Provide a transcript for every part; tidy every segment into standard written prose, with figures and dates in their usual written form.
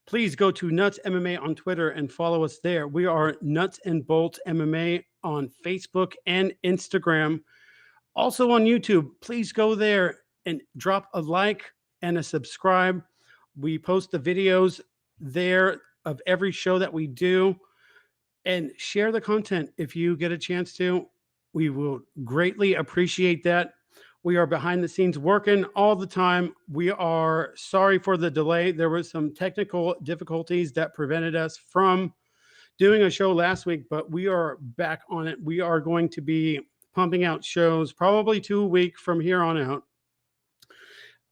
please go to Nuts MMA on Twitter and follow us there. We are Nuts and Bolts MMA on Facebook and Instagram. Also on YouTube, please go there and drop a like and a subscribe. We post the videos there of every show that we do, and share the content if you get a chance to. We will greatly appreciate that. We are behind the scenes working all the time. We are sorry for the delay. There was some technical difficulties that prevented us from doing a show last week, but we are back on it. We are going to be pumping out shows probably 2 a week from here on out.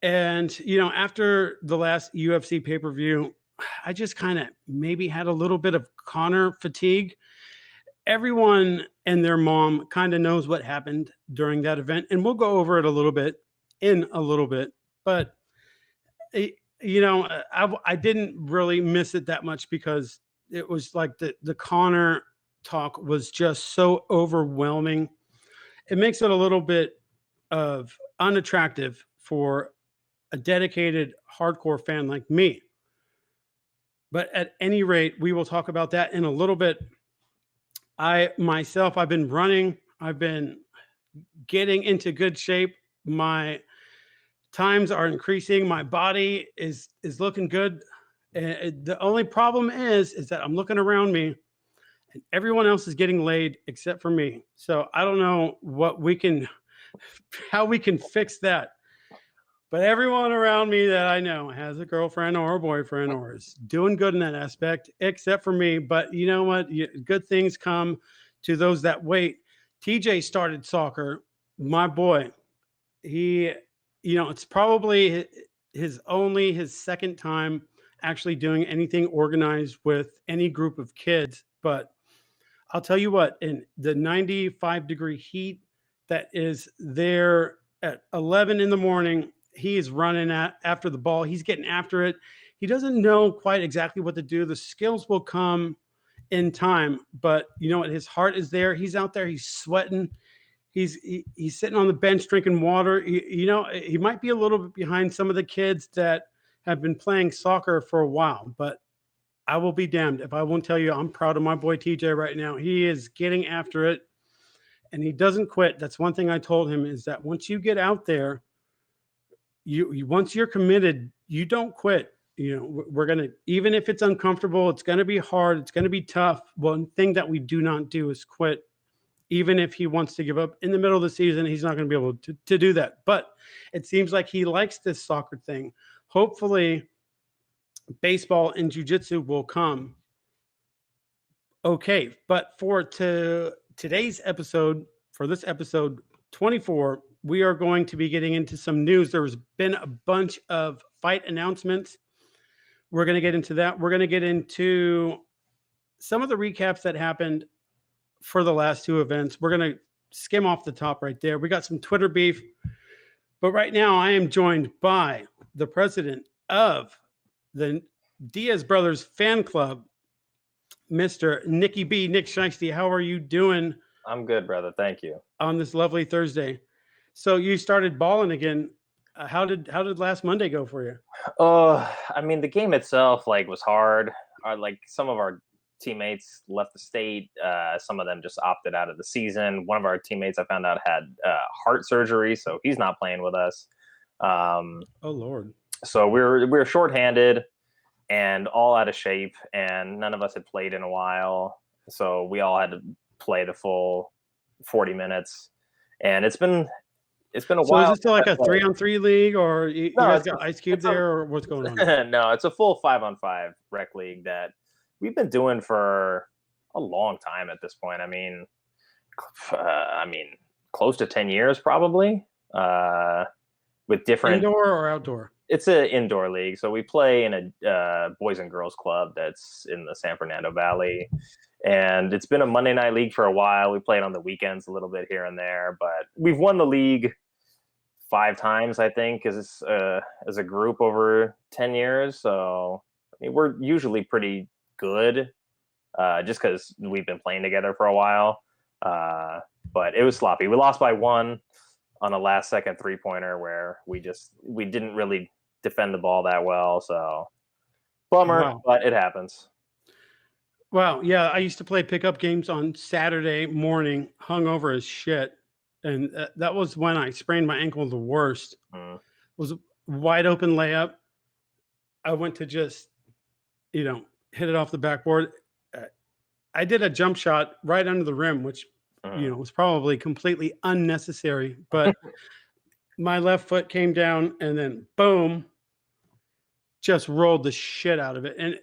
And, after the last UFC pay-per-view, I just kind of maybe had a little bit of Connor fatigue. Everyone and their mom kind of knows what happened during that event, and we'll go over it a little bit in a little bit. But, I didn't really miss it that much because it was like the Connor talk was just so overwhelming. It makes it a little bit of unattractive for a dedicated hardcore fan like me. But at any rate, we will talk about that in a little bit. I've been running. I've been getting into good shape. My times are increasing. My body is looking good. And the only problem is that I'm looking around me and everyone else is getting laid except for me. So I don't know how we can fix that. But everyone around me that I know has a girlfriend or a boyfriend or is doing good in that aspect, except for me. But you know what? Good things come to those that wait. TJ started soccer. My boy, it's probably his second time actually doing anything organized with any group of kids. But I'll tell you what, in the 95-degree heat that is there at 11 in the morning, he is running after the ball. He's getting after it. He doesn't know quite exactly what to do. The skills will come in time, but you know what? His heart is there. He's out there. He's sweating. He's sitting on the bench drinking water. He might be a little bit behind some of the kids that have been playing soccer for a while, but I will be damned if I won't tell you I'm proud of my boy TJ right now. He is getting after it, and he doesn't quit. That's one thing I told him is that once you get out there, you once you're committed, you don't quit. We're gonna, even if it's uncomfortable, it's gonna be hard, it's gonna be tough. One thing that we do not do is quit. Even if he wants to give up in the middle of the season, he's not going to be able to do that. But it seems like he likes this soccer thing. Hopefully, baseball and jiu-jitsu will come. Okay, but for today's episode, for this episode 24, we are going to be getting into some news. There's been a bunch of fight announcements. We're going to get into that. We're going to get into some of the recaps that happened for the last two events. We're going to skim off the top right there. We got some Twitter beef. But right now, I am joined by the president of the Diaz Brothers fan club, Mr. Nicky B. Nick Shiesty. How are you doing? I'm good, brother. Thank you. On this lovely Thursday. So you started balling again. How did last Monday go for you? The game itself was hard. Some of our teammates left the state. Some of them just opted out of the season. One of our teammates I found out had heart surgery, so he's not playing with us. Oh Lord! So we were shorthanded and all out of shape, and none of us had played in a while. So we all had to play the full 40 minutes, and it's been a while. So is this still like a 3-on-3 league, or you guys got Ice Cube there, or what's going on? No, it's a full 5-on-5 rec league that we've been doing for a long time at this point. Close to 10 years probably, with different indoor or outdoor. It's an indoor league. So we play in a boys and girls club that's in the San Fernando Valley. And it's been a Monday night league for a while. We played on the weekends a little bit here and there, but we've won the league 5 times, I think, as a group over 10 years. So we're usually pretty good, just because we've been playing together for a while. But it was sloppy. We lost by 1 on a last second 3-pointer where we didn't really defend the ball that well. So, Bummer, Wow. but it happens. Wow. Yeah, I used to play pickup games on Saturday morning, hungover as shit, and that was when I sprained my ankle the worst. Mm. Was a wide open layup. I went to just, hit it off the backboard. Uh, I did a jump shot right under the rim, which, Mhm. was probably completely unnecessary, but my left foot came down and then boom, just rolled the shit out of it. And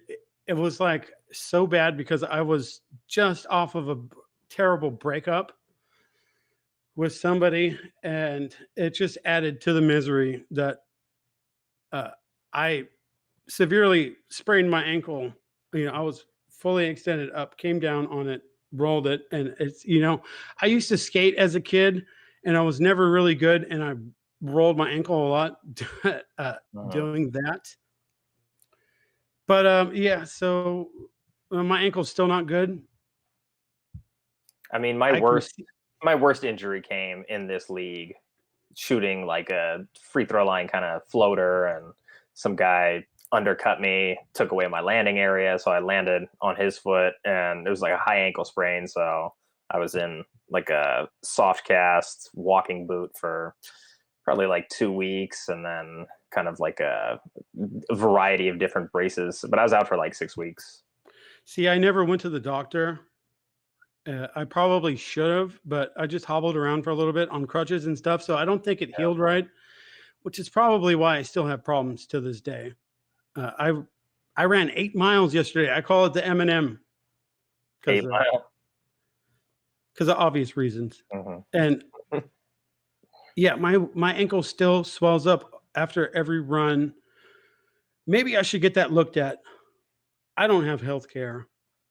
it was like so bad because I was just off of a terrible breakup with somebody, and it just added to the misery that uh, I severely sprained my ankle. I was fully extended up, came down on it, rolled it, and I used to skate as a kid, and I was never really good, and I rolled my ankle a lot uh, Mhm. doing that. But yeah, so my ankle's still not good. I mean, I can see. my worst injury came in this league, shooting like a free throw line kind of floater, and some guy undercut me, took away my landing area, so I landed on his foot, and it was like a high ankle sprain. So I was in like a soft cast walking boot for probably like 2 weeks, and then kind of like a variety of different braces. But I was out for like 6 weeks. See, I never went to the doctor. I probably should have, but I just hobbled around for a little bit on crutches and stuff, so I don't think it Yeah. healed right, which is probably why I still have problems to this day. I ran 8 miles yesterday. I call it the M&M because 8 mile. of obvious reasons. Mhm. And yeah, my ankle still swells up after every run. Maybe I should get that looked at. I don't have health care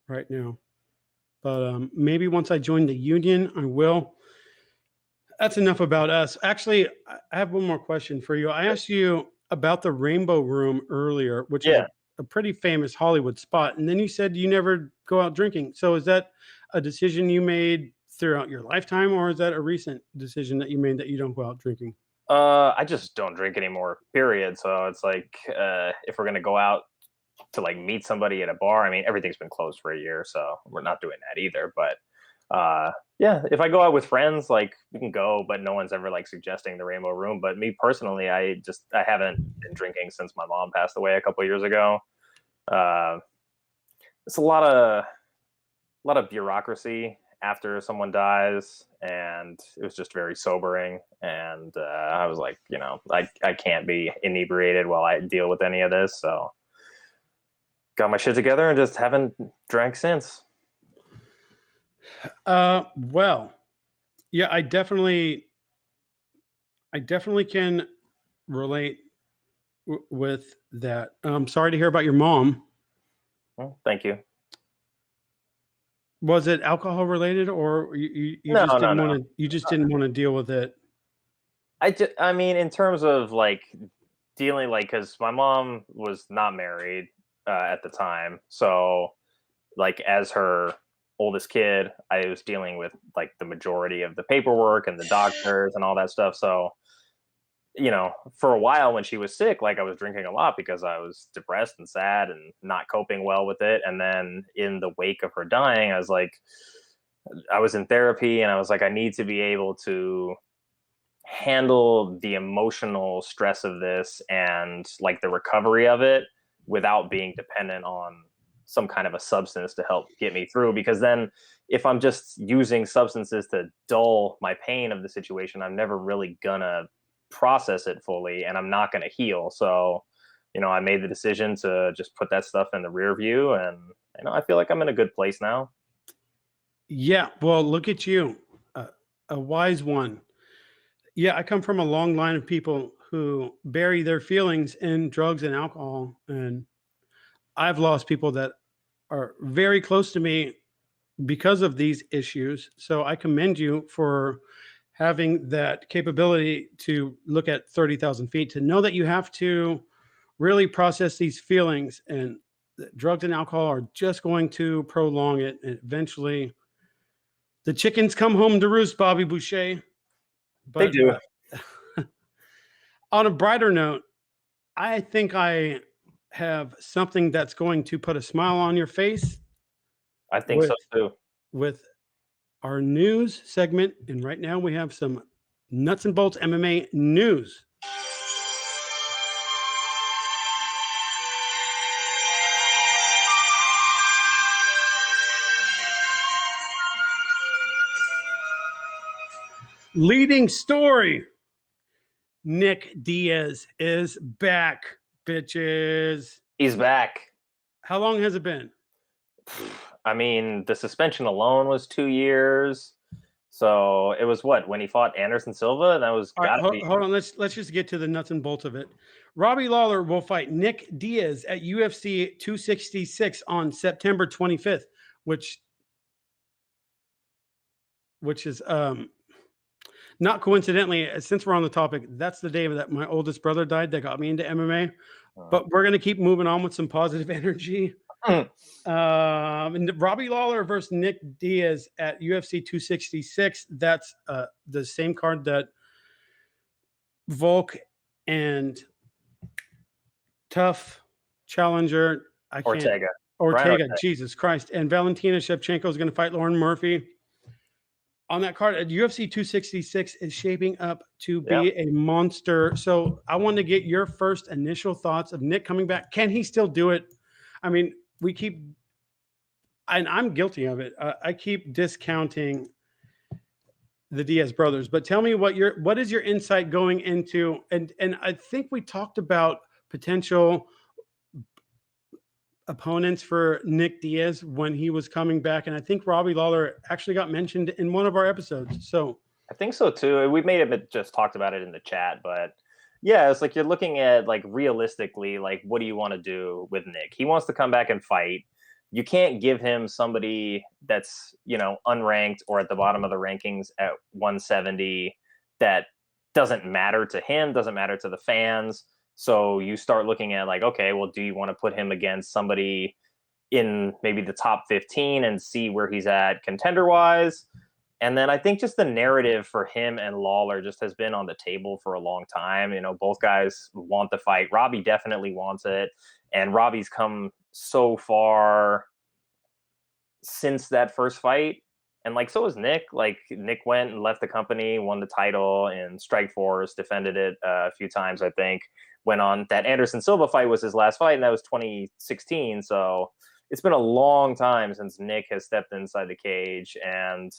right now, but maybe once I join the union, I will. That's enough about us. Actually, I have one more question for you. I asked you about the Rainbow Room earlier, which is Yeah. a pretty famous Hollywood spot, and then you said you never go out drinking. So is that a decision you made throughout your lifetime, or is that a recent decision that you made that you don't go out drinking? I just don't drink anymore, period. So it's like, if we're gonna go out to like meet somebody at a bar, I mean, everything's been closed for a year, so we're not doing that either. But yeah, if I go out with friends, like we can go, but no one's ever like suggesting the Rainbow Room. But me personally, I haven't been drinking since my mom passed away a couple years ago. Uh, it's a lot of bureaucracy after someone dies, and it was just very sobering. And I was like, I can't be inebriated while I deal with any of this. So got my shit together and just haven't drank since. Well, yeah, I definitely can relate with that. I'm sorry to hear about your mom. Well, thank you. Was it alcohol related, or you No, just no, didn't want no. to you just didn't want to deal with it? I mean, in terms of like dealing, like, because my mom was not married at the time, so like as her oldest kid, I was dealing with like the majority of the paperwork and the doctors and all that stuff. So for a while when she was sick, like I was drinking a lot because I was depressed and sad and not coping well with it. And then in the wake of her dying, I was in therapy, and I was like, I need to be able to handle the emotional stress of this and like the recovery of it without being dependent on some kind of a substance to help get me through. Because then if I'm just using substances to dull my pain of the situation, I'm never really gonna process it fully, and I'm not gonna heal. So I made the decision to just put that stuff in the rear view, and I feel like I'm in a good place now. Yeah, well, look at you, a wise one. Yeah, I come from a long line of people who bury their feelings in drugs and alcohol, and I've lost people that are very close to me because of these issues. So I commend you for having that capability to look at 30,000 feet, to know that you have to really process these feelings, and that drugs and alcohol are just going to prolong it. And eventually, the chickens come home to roost, Bobby Boucher. They But do. on a brighter note, I think I have something that's going to put a smile on your face I think with so too. with our news segment. And right now we have some nuts and bolts MMA news. Leading story: Nick Diaz is back, bitches. He's back. How long has it been? I mean, the suspension alone was 2 years. So it was what, when he fought Anderson Silva? That was All right, gotta be. hold on. Let's just get to the nuts and bolts of it. Robbie Lawler will fight Nick Diaz at UFC 266 on September 25th, which is not coincidentally, since we're on the topic, that's the day that my oldest brother died that got me into MMA. But we're gonna keep moving on with some positive energy. And Robbie Lawler versus Nick Diaz at UFC 266. That's the same card that Volk and Tough Challenger. I can't. Ortega. Ortega. Jesus Christ. And Valentina Shevchenko is going to fight Lauren Murphy. On that card, UFC 266 is shaping up to be a monster. So I want to get your first initial thoughts of Nick coming back. Can he still do it? I mean, we keep, and I'm guilty of it. I keep discounting the Diaz brothers, but tell me what is your insight going into, and I think we talked about potential opponents for Nick Diaz when he was coming back, and I think Robbie Lawler actually got mentioned in one of our episodes. So I think so too. We may have just talked about it in the chat, but yeah, it's like you're looking at like realistically, like what do you want to do with Nick? He wants to come back and fight. You can't give him somebody that's, unranked or at the bottom of the rankings at 170 that doesn't matter to him, doesn't matter to the fans. So you start looking at like, okay, well, do you want to put him against somebody in maybe the top 15 and see where he's at contender wise? And then I think just the narrative for him and Lawler just has been on the table for a long time. Both guys want the fight. Robbie definitely wants it. And Robbie's come so far since that first fight. And so is Nick. Like Nick went and left the company, won the title in Strikeforce, defended it a few times, I think. Went on that Anderson Silva fight was his last fight, and that was 2016. So it's been a long time since Nick has stepped inside the cage, and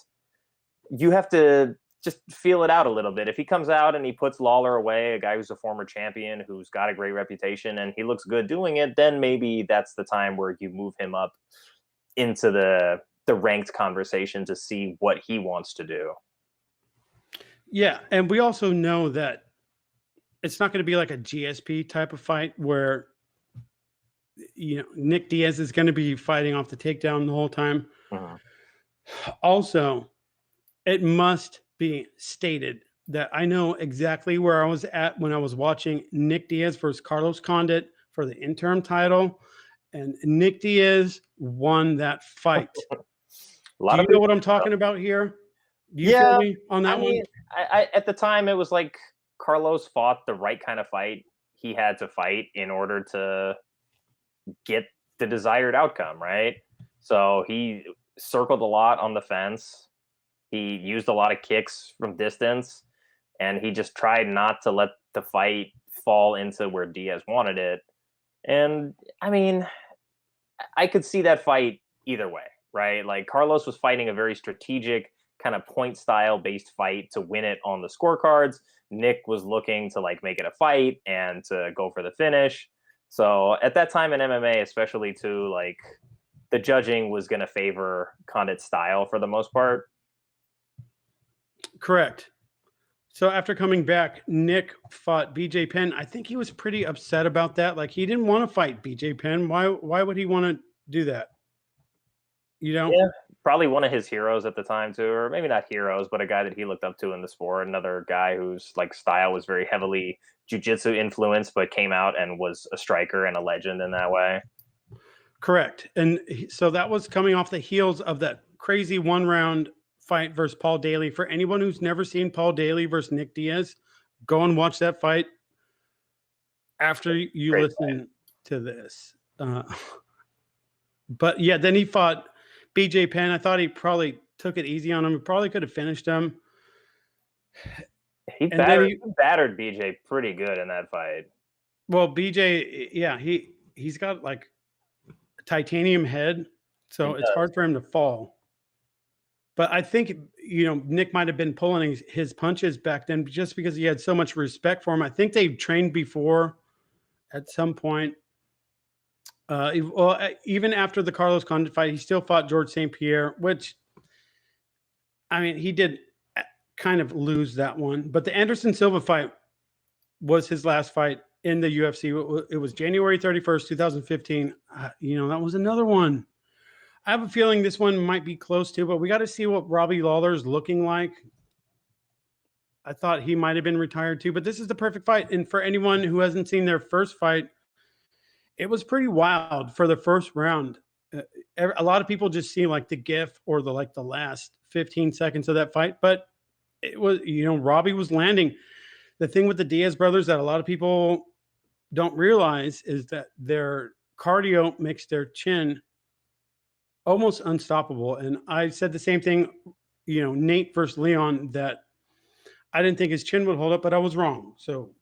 you have to just feel it out a little bit. If he comes out and he puts Lawler away, a guy who's a former champion, who's got a great reputation, and he looks good doing it, then maybe that's the time where you move him up into the ranked conversation to see what he wants to do. Yeah, and we also know that it's not going to be like a GSP type of fight where Nick Diaz is going to be fighting off the takedown the whole time. Also, it must be stated that I know exactly where I was at when I was watching Nick Diaz versus Carlos Condit for the interim title, and Nick Diaz won that fight. Do you know what I'm talking about here? Do you feel me on that one? I at the time it was like Carlos fought the right kind of fight he had to fight in order to get the desired outcome, right? So he circled a lot on the fence. He used a lot of kicks from distance, and he just tried not to let the fight fall into where Diaz wanted it. And I mean, I could see that fight either way, right? Like Carlos was fighting a very strategic kind of point style based fight to win it on the scorecards. Nick was looking to make it a fight and to go for the finish. So at that time in MMA, especially too, the judging was going to favor Condit's style for the most part. Correct. So after coming back, Nick fought BJ Penn. I think he was pretty upset about that. Like he didn't want to fight BJ Penn. Why would he want to do that? Yeah, probably one of his heroes at the time too, or maybe not heroes, but a guy that he looked up to in the sport. Another guy whose style was very heavily jiu-jitsu influenced, but came out and was a striker and a legend in that way. Correct. And so that was coming off the heels of that crazy 1-round fight versus Paul Daly. For anyone who's never seen Paul Daly versus Nick Diaz, go and watch that fight after you listen. to this. But yeah, then he fought BJ Penn. I thought he probably took it easy on him. He probably could have finished him. He And then battered BJ pretty good in that fight. well, BJ, yeah, he's got like a titanium head, so it's hard for him to fall. But I think Nick might have been pulling his punches back then just because he had so much respect for him. I think they've trained before at some point. Even after the Carlos Condit fight, he still fought George St. Pierre, which, I mean, he did kind of lose that one. But the Anderson Silva fight was his last fight in the UFC. It was January 31st, 2015. That was another one. I have a feeling this one might be close to, but we got to see what Robbie Lawler's looking like. I thought he might have been retired too, but this is the perfect fight. And for anyone who hasn't seen their first fight, it was pretty wild for the first round. A lot of people just see like the GIF or the last 15 seconds of that fight, but it was, Robbie was landing. The thing with the Diaz brothers that a lot of people don't realize is that their cardio makes their chin almost unstoppable. And I said the same thing, Nate versus Leon, that I didn't think his chin would hold up, but I was wrong. So,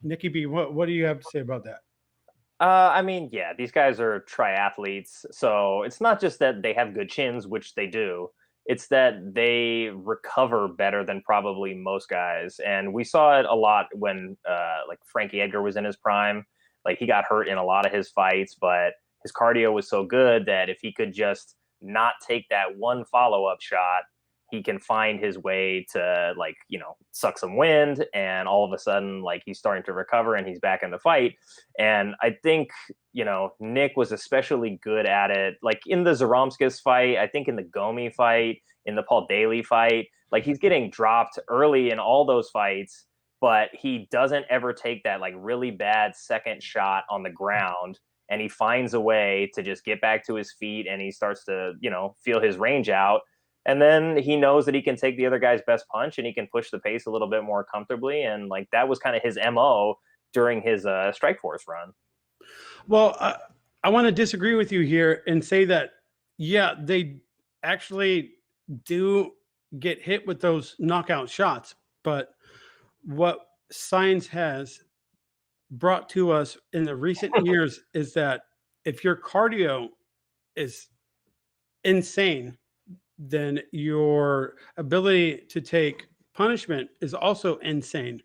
Nikki B, what do you have to say about that? I mean, yeah, these guys are triathletes, so it's not just that they have good chins, which they do. It's that they recover better than probably most guys, and we saw it a lot when, like Frankie Edgar was in his prime. Like he got hurt in a lot of his fights, but his cardio was so good that if he could just not take that one follow-up shot, he can find his way to suck some wind, and all of a sudden he's starting to recover and he's back in the fight. And I think Nick was especially good at it, like in the Zaromskis fight, I think in the Gomi fight, in the Paul Daly fight. Like he's getting dropped early in all those fights, but he doesn't ever take that really bad second shot on the ground, and he finds a way to just get back to his feet, and he starts to feel his range out. And then he knows that he can take the other guy's best punch and he can push the pace a little bit more comfortably. And that was kind of his MO during his Strikeforce run. Well, I want to disagree with you here and say that, yeah, they actually do get hit with those knockout shots. But what science has brought to us in the recent years is that if your cardio is insane, then your ability to take punishment is also insane.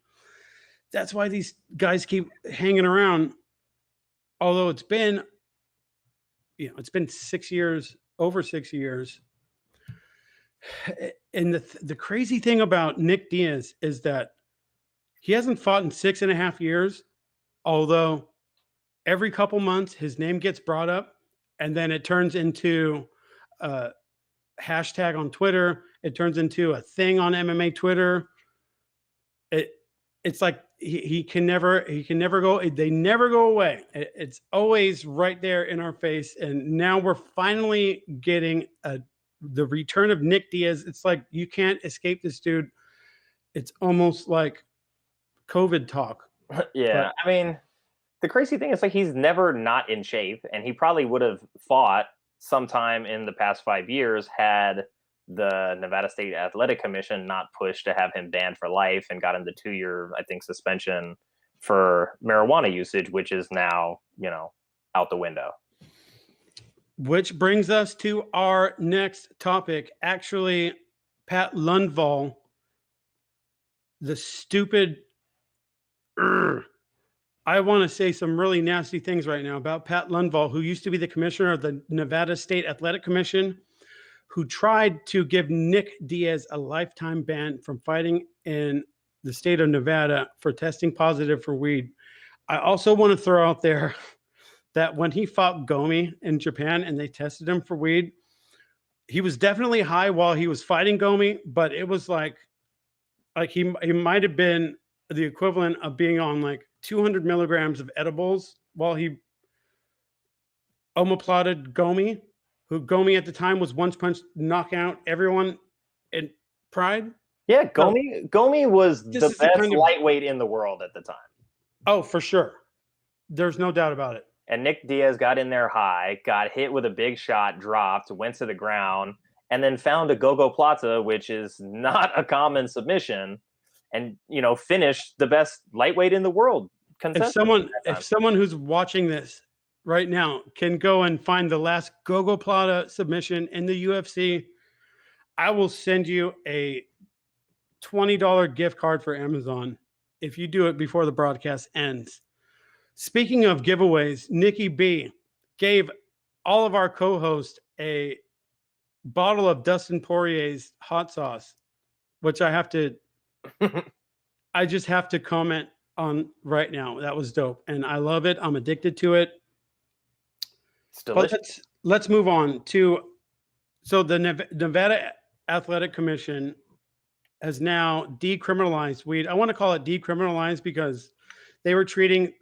That's why these guys keep hanging around. Although it's been 6 years, over 6 years. And the crazy thing about Nick Diaz is that he hasn't fought in 6.5 years, although every couple months his name gets brought up, and then it turns into hashtag on Twitter. It turns into a thing on MMA Twitter. It's like he can never go. They never go away. It's always right there in our face. And now we're finally getting the return of Nick Diaz. It's like you can't escape this dude. It's almost like COVID talk. Yeah, I mean, the crazy thing is he's never not in shape, and he probably would have fought sometime in the past 5 years had the Nevada State Athletic Commission not pushed to have him banned for life and got him the 2-year, I think, suspension for marijuana usage, which is now, out the window. Which brings us to our next topic. Actually, Pat Lundvall, the stupid... I want to say some really nasty things right now about Pat Lundvall, who used to be the commissioner of the Nevada State Athletic Commission, who tried to give Nick Diaz a lifetime ban from fighting in the state of Nevada for testing positive for weed. I also want to throw out there that when he fought Gomi in Japan and they tested him for weed, he was definitely high while he was fighting Gomi, but it was like he might have been the equivalent of being on 200 milligrams of edibles while he omoplated Gomi, who Gomi at the time was one punch knockout everyone in Pride. Yeah, Gomi was the best lightweight in the world at the time. Oh, for sure. There's no doubt about it. and Nick Diaz got in there high, got hit with a big shot, dropped, went to the ground, and then found a Gogo Plata, which is not a common submission, and finished the best lightweight in the world If contestant someone at that if time. someone who's watching this right now can go and find the last Gogo Plata submission in the UFC, I will send you a $20 gift card for Amazon if you do it before the broadcast ends. Speaking of giveaways, Nikki B gave all of our co-hosts a bottle of Dustin Poirier's hot sauce, which I just have to comment on right now. That was dope, and I love it. I'm addicted to it. It's But delicious. let's move on to the Nevada Athletic Commission has now decriminalized weed. I want to call it decriminalized because they were treating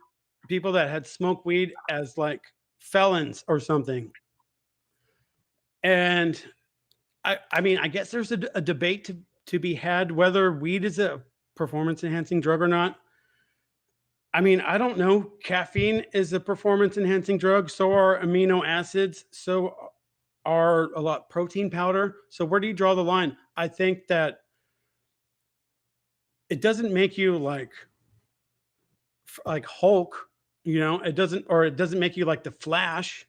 people that had smoked weed as like felons or something. And I mean, I guess there's a debate to be had whether weed is a performance enhancing drug or not. I mean, I don't know. Caffeine is a performance enhancing drug. So are amino acids. So are a lot protein powder. So where do you draw the line? I think that it doesn't make you like Hulk, it doesn't make you like the Flash.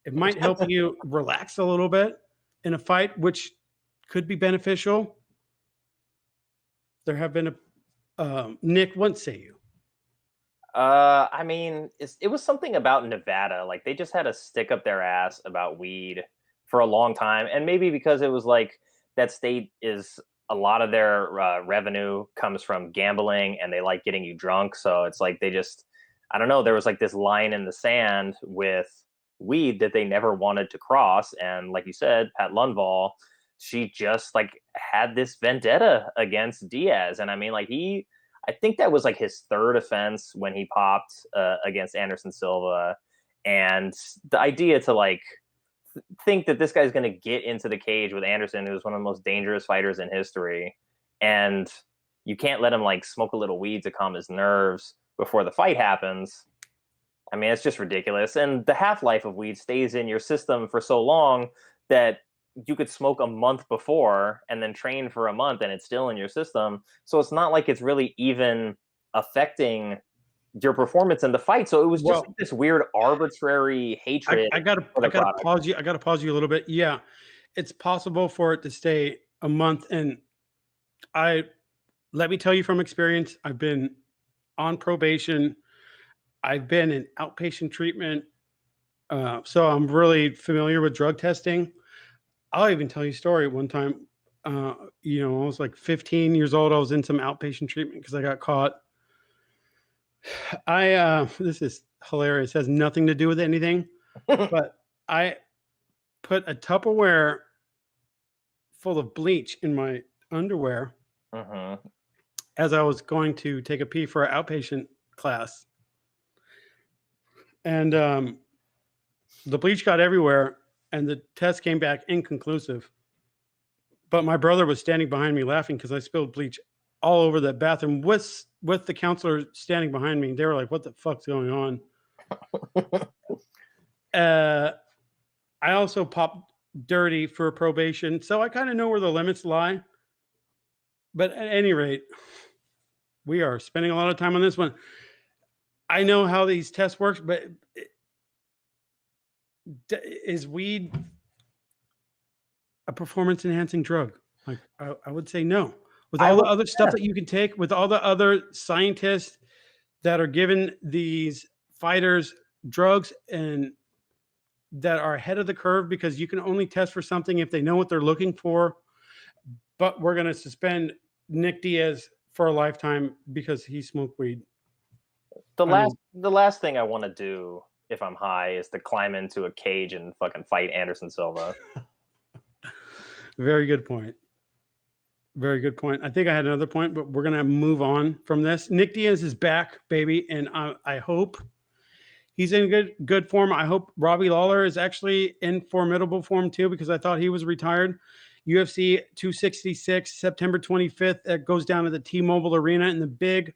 It might help you relax a little bit in a fight, which could be beneficial. There have been Nick, what say you? I mean, it was something about Nevada. Like they just had a stick up their ass about weed for a long time, and maybe because it was like that state is a lot of their revenue comes from gambling, and they like getting you drunk. So it's like they just, I don't know. There was like this line in the sand with weed that they never wanted to cross, and like you said, Pat Lundvall, she just like had this vendetta against Diaz, and I mean, like I think that was like his third offense when he popped against Anderson Silva, and the idea to like think that this guy's going to get into the cage with Anderson, who's one of the most dangerous fighters in history, and you can't let him like smoke a little weed to calm his nerves before the fight happens. I mean, it's just ridiculous. And the half-life of weed stays in your system for so long that you could smoke a month before and then train for a month and it's still in your system. So it's not like it's really even affecting your performance in the fight. So it was just like this weird arbitrary hatred. I gotta pause you. I gotta pause you a little bit. Yeah, it's possible for it to stay a month. And let me tell you from experience, I've been on probation. I've been in outpatient treatment. So I'm really familiar with drug testing. I'll even tell you a story. One time, I was like 15 years old. I was in some outpatient treatment because I got caught. This is hilarious. It has nothing to do with anything, but I put a Tupperware full of bleach in my underwear as I was going to take a pee for an outpatient class. And the bleach got everywhere, and the test came back inconclusive. But my brother was standing behind me laughing because I spilled bleach all over the bathroom with the counselor standing behind me. They were like, "What the fuck's going on?" I also popped dirty for probation, so I kind of know where the limits lie. But at any rate, we are spending a lot of time on this one. I know how these tests work, but is weed a performance enhancing drug? Like I would say no. With all the other stuff that you can take, with all the other scientists that are giving these fighters drugs and that are ahead of the curve, because you can only test for something if they know what they're looking for. But we're going to suspend Nick Diaz for a lifetime because he smoked weed. The last thing I want to do if I'm high is to climb into a cage and fucking fight Anderson Silva. Very good point. Very good point. I think I had another point, but we're going to move on from this. Nick Diaz is back, baby, and I hope he's in good form. I hope Robbie Lawler is actually in formidable form too, because I thought he was retired. UFC 266, September 25th. That goes down to the T-Mobile Arena in the big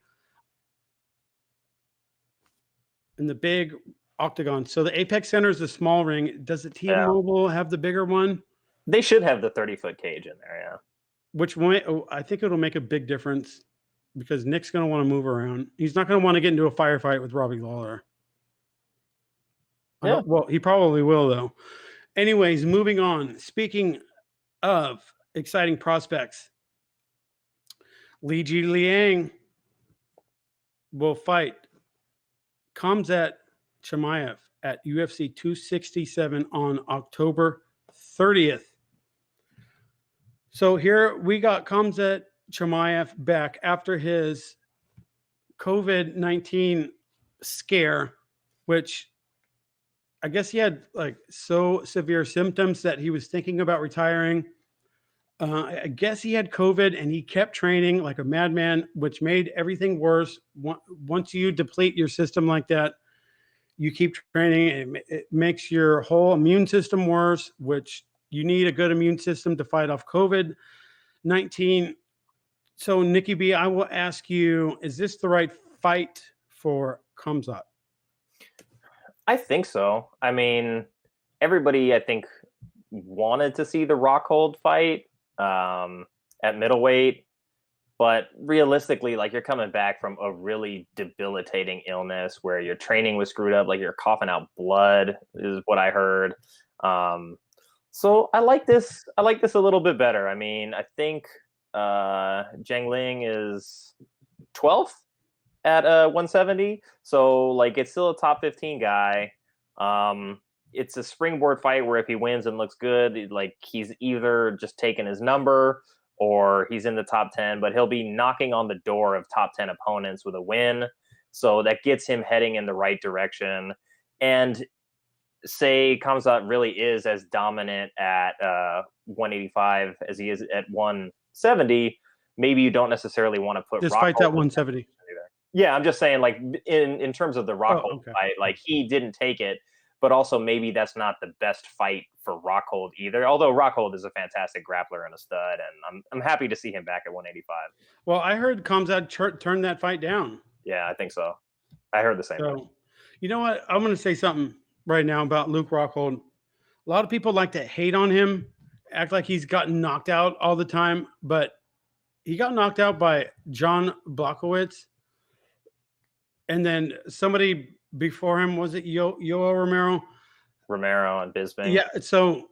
Octagon. So the Apex Center is the small ring. Does the Yeah. T-Mobile have the bigger one? They should have the 30-foot cage in there, yeah. Which one? Oh, I think it'll make a big difference because Nick's going to want to move around. He's not going to want to get into a firefight with Robbie Lawler. Yeah. Well, he probably will, though. Anyways, moving on. Speaking of exciting prospects, Li Ji Liang will fight Khamzat Chimaev at UFC 267 on October 30th. So here we got Khamzat Chimaev back after his COVID-19 scare, which I guess he had like so severe symptoms that he was thinking about retiring. I guess he had COVID and he kept training like a madman, which made everything worse. Once you deplete your system like that, you keep training. It makes your whole immune system worse, which you need a good immune system to fight off COVID-19. So, Nikki B, I will ask you, is this the right fight for Khamzat? I think so. I mean, everybody, I think, wanted to see the Rockhold fight at middleweight, but realistically, like, you're coming back from a really debilitating illness where your training was screwed up, like you're coughing out blood is what I heard. So I like this. I like this a little bit better. I mean, I think Zhang Ling is 12th at 170, so like it's still a top 15 guy. It's a springboard fight where if he wins and looks good, like he's either just taking his number or he's in the top 10, but he'll be knocking on the door of top 10 opponents with a win. So that gets him heading in the right direction. And say Khamzat really is as dominant at 185 as he is at 170, maybe you don't necessarily want to put This fight's at 170. Yeah, I'm just saying, like, in terms of the Rockhold fight, like, he didn't take it, but also maybe that's not the best fight for Rockhold either. Although Rockhold is a fantastic grappler and a stud, and I'm happy to see him back at 185. Well, I heard Khamzat turn that fight down. Yeah, I think so. I heard the same thing. So, you know what? I'm going to say something right now about Luke Rockhold. A lot of people like to hate on him, act like he's gotten knocked out all the time, but he got knocked out by John Blachowicz. And then somebody before him, was it Yoel Romero? Romero and Bisping. Yeah. So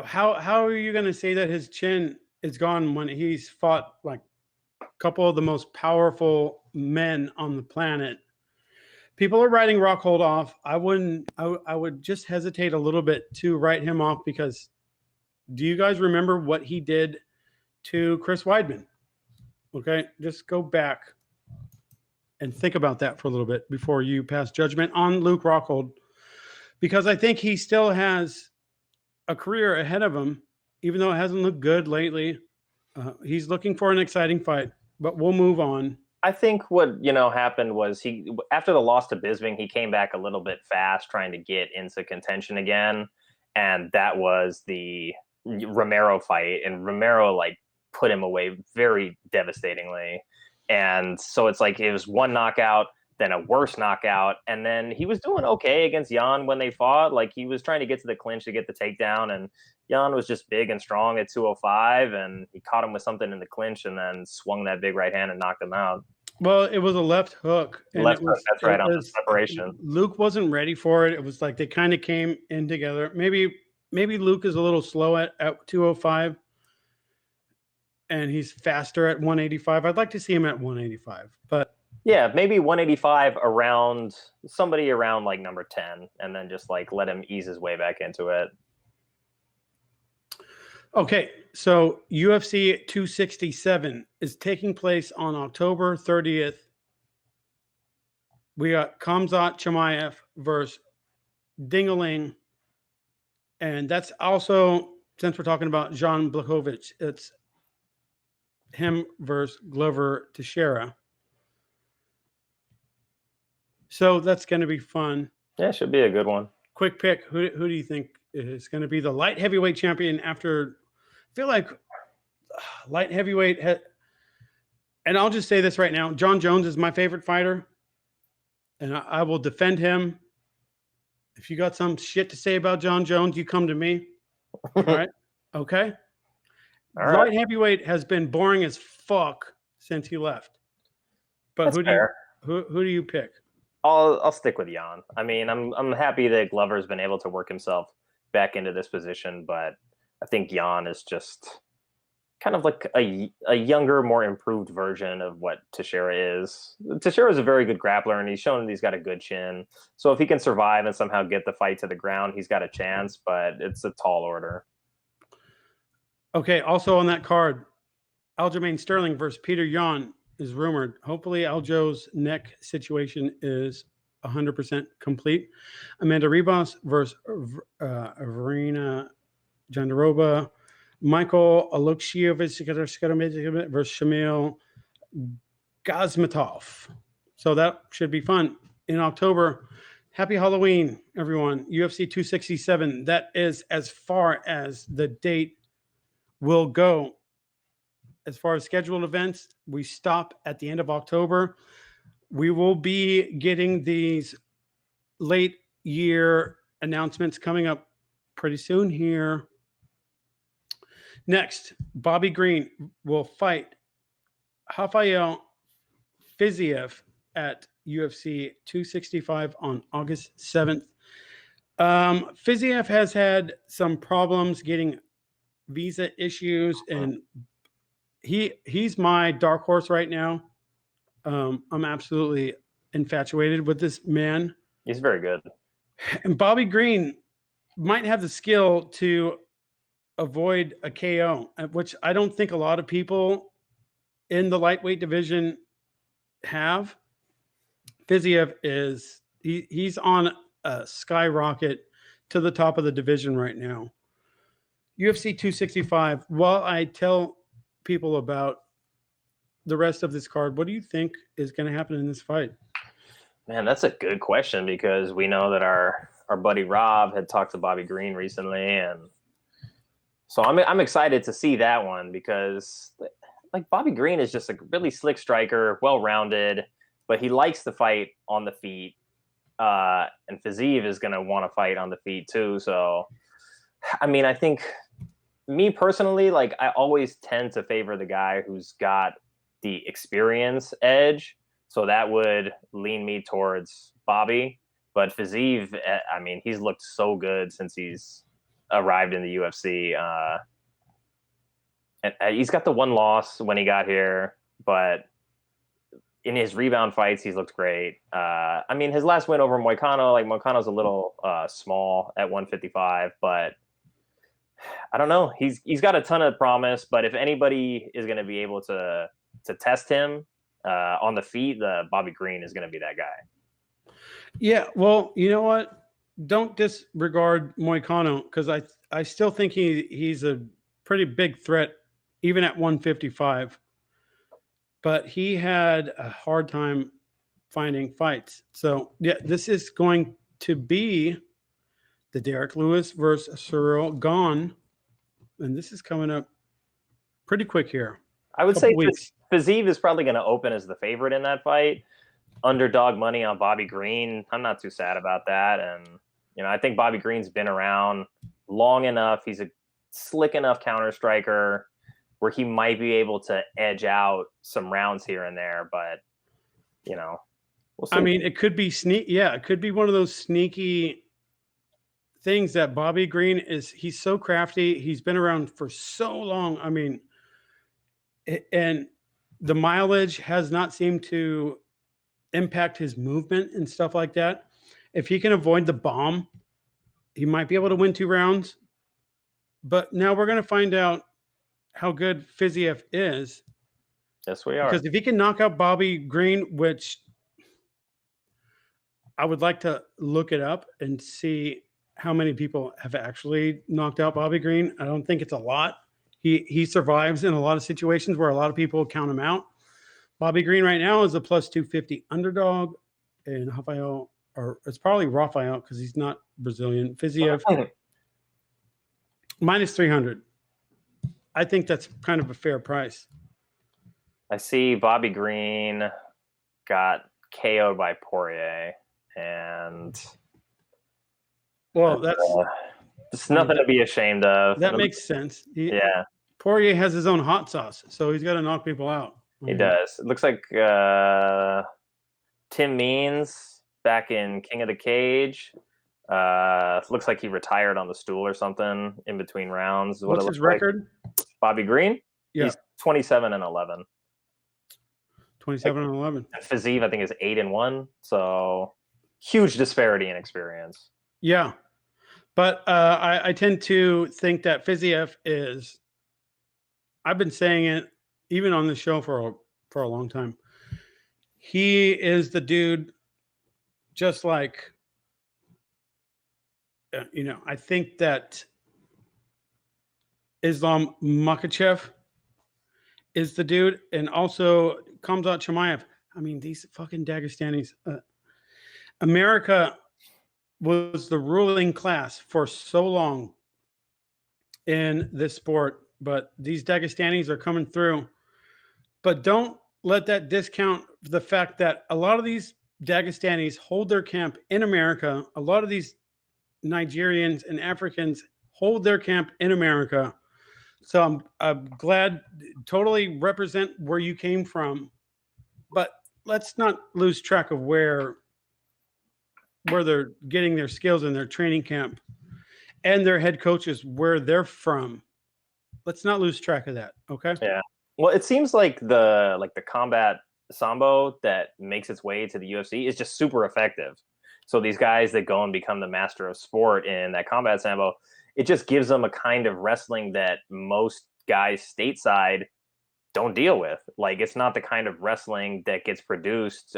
how are you going to say that his chin is gone when he's fought like a couple of the most powerful men on the planet? People are writing Rockhold off. I would just hesitate a little bit to write him off because do you guys remember what he did to Chris Weidman? Okay, just go back and think about that for a little bit before you pass judgment on Luke Rockhold, because I think he still has a career ahead of him, even though it hasn't looked good lately. He's looking for an exciting fight, but we'll move on. I think what happened was he, after the loss to Bisping, he came back a little bit fast, trying to get into contention again, and that was the Romero fight, and Romero like put him away very devastatingly. And so it's like it was one knockout, then a worse knockout, and then he was doing okay against Jan when they fought. Like he was trying to get to the clinch to get the takedown, and Jan was just big and strong at 205, and he caught him with something in the clinch and then swung that big right hand and knocked him out. Well, it was a left hook. And left hook, that's right, on the separation. Luke wasn't ready for it. It was like they kind of came in together. Maybe Luke is a little slow at 205. And he's faster at 185. I'd like to see him at 185, but yeah, maybe 185 around somebody around like number 10, and then just like let him ease his way back into it. Okay, so UFC 267 is taking place on October 30th. We got Khamzat Chimaev versus Dingaling, and that's also, since we're talking about Jan Blachowicz, it's him versus Glover Teixeira. So that's going to be fun. Yeah, should be a good one. Quick pick. Who do you think is going to be the light heavyweight champion after? I feel like light heavyweight. And I'll just say this right now. John Jones is my favorite fighter. and I will defend him. If you got some shit to say about John Jones, you come to me. All All right. Okay. right, Light heavyweight has been boring as fuck since he left. But that's fair. who do you pick? I'll stick with Jan. I mean, I'm happy that Glover's been able to work himself back into this position, but I think Jan is just kind of like a younger, more improved version of what Teixeira is. Teixeira is a very good grappler, and he's shown that he's got a good chin. So if he can survive and somehow get the fight to the ground, he's got a chance. But it's a tall order. Okay. Also on that card, Aljamain Sterling versus Peter Yan is rumored. Hopefully, Aljo's neck situation is 100% complete. Amanda Ribas versus Verena Jandarova. Michael Alokshevich versus Shamil Gazmatov. So that should be fun in October. Happy Halloween, everyone. UFC 267. That is as far as the date will go. As far as scheduled events, we stop at the end of October. We will be getting these late year announcements coming up pretty soon here. Next, Bobby Green will fight Rafael Fiziev at UFC 265 on August 7th. Fiziev has had some problems getting visa issues, and he's my dark horse right now. I'm absolutely infatuated with this man. He's very good. And Bobby Green might have the skill to avoid a KO, which I don't think a lot of people in the lightweight division have. Fiziev is he's on a skyrocket to the top of the division right now. UFC 265. While I tell people about the rest of this card, what do you think is going to happen in this fight? Man, that's a good question because we know that our buddy Rob had talked to Bobby Green recently, and so I'm excited to see that one because like Bobby Green is just a really slick striker, well rounded, but he likes to fight on the feet. And Fiziev is going to want to fight on the feet too. So, I mean, I think me personally, like I always tend to favor the guy who's got the experience edge. So that would lean me towards Bobby. But Fiziev, I mean, he's looked so good since he's arrived in the UFC. And he's got the one loss when he got here, but in his rebound fights, he's looked great. I mean, his last win over Moicano, like Moicano's a little small at 155, but I don't know. He's got a ton of promise, but if anybody is going to be able to test him on the feet, the Bobby Green is going to be that guy. Yeah, well, you know what? Don't disregard Moicano because I still think he's a pretty big threat, even at 155. But he had a hard time finding fights. So yeah, this is going to be the Derek Lewis versus Cyril Gahn, and this is coming up pretty quick here. I would say Fiziev is probably going to open as the favorite in that fight. Underdog money on Bobby Green. I'm not too sad about that. And, you know, I think Bobby Green's been around long enough. He's a slick enough counter striker where he might be able to edge out some rounds here and there. But, you know, we'll see. I mean, it could be yeah, it could be one of those sneaky things that Bobby Green he's so crafty. He's been around for so long. I mean, and the mileage has not seemed to impact his movement and stuff like that. If he can avoid the bomb, he might be able to win 2 rounds. But now we're going to find out how good Fiziev is. Yes, we are. Because if he can knock out Bobby Green, which I would like to look it up and see how many people have actually knocked out Bobby Green. I don't think it's a lot. He survives in a lot of situations where a lot of people count him out. Bobby Green right now is a plus 250 underdog, and Rafael, or it's probably Rafael because he's not Brazilian. Fiziev minus 300. I think that's kind of a fair price. I see Bobby Green got KO'd by Poirier, and Well, that's it's nothing to be ashamed of. that makes sense. Yeah, Poirier has his own hot sauce, so he's got to knock people out. he does. It looks like Tim Means back in King of the Cage. Looks like he retired on the stool or something in between rounds. What's his record? Like. Bobby Green? Yeah. He's 27-11. 27-11. Fiziev, I think, is 8-1. So huge disparity in experience. Yeah. But I tend to think that Fiziev is, I've been saying it even on the show for a long time. He is the dude, just like, I think that Islam Makhachev is the dude, and also Khamzat Chimaev. I mean, these fucking Dagestanis. America was the ruling class for so long in this sport, but these Dagestanis are coming through. But don't let that discount the fact that a lot of these Dagestanis hold their camp in America. A lot of these Nigerians and Africans hold their camp in America. So I'm glad, totally represent where you came from, but let's not lose track of where they're getting their skills in their training camp and their head coaches, where they're from. Let's not lose track of that. Okay. Yeah. Well, it seems like the combat sambo that makes its way to the UFC is just super effective. So these guys that go and become the master of sport in that combat sambo, it just gives them a kind of wrestling that most guys stateside don't deal with. Like, it's not the kind of wrestling that gets produced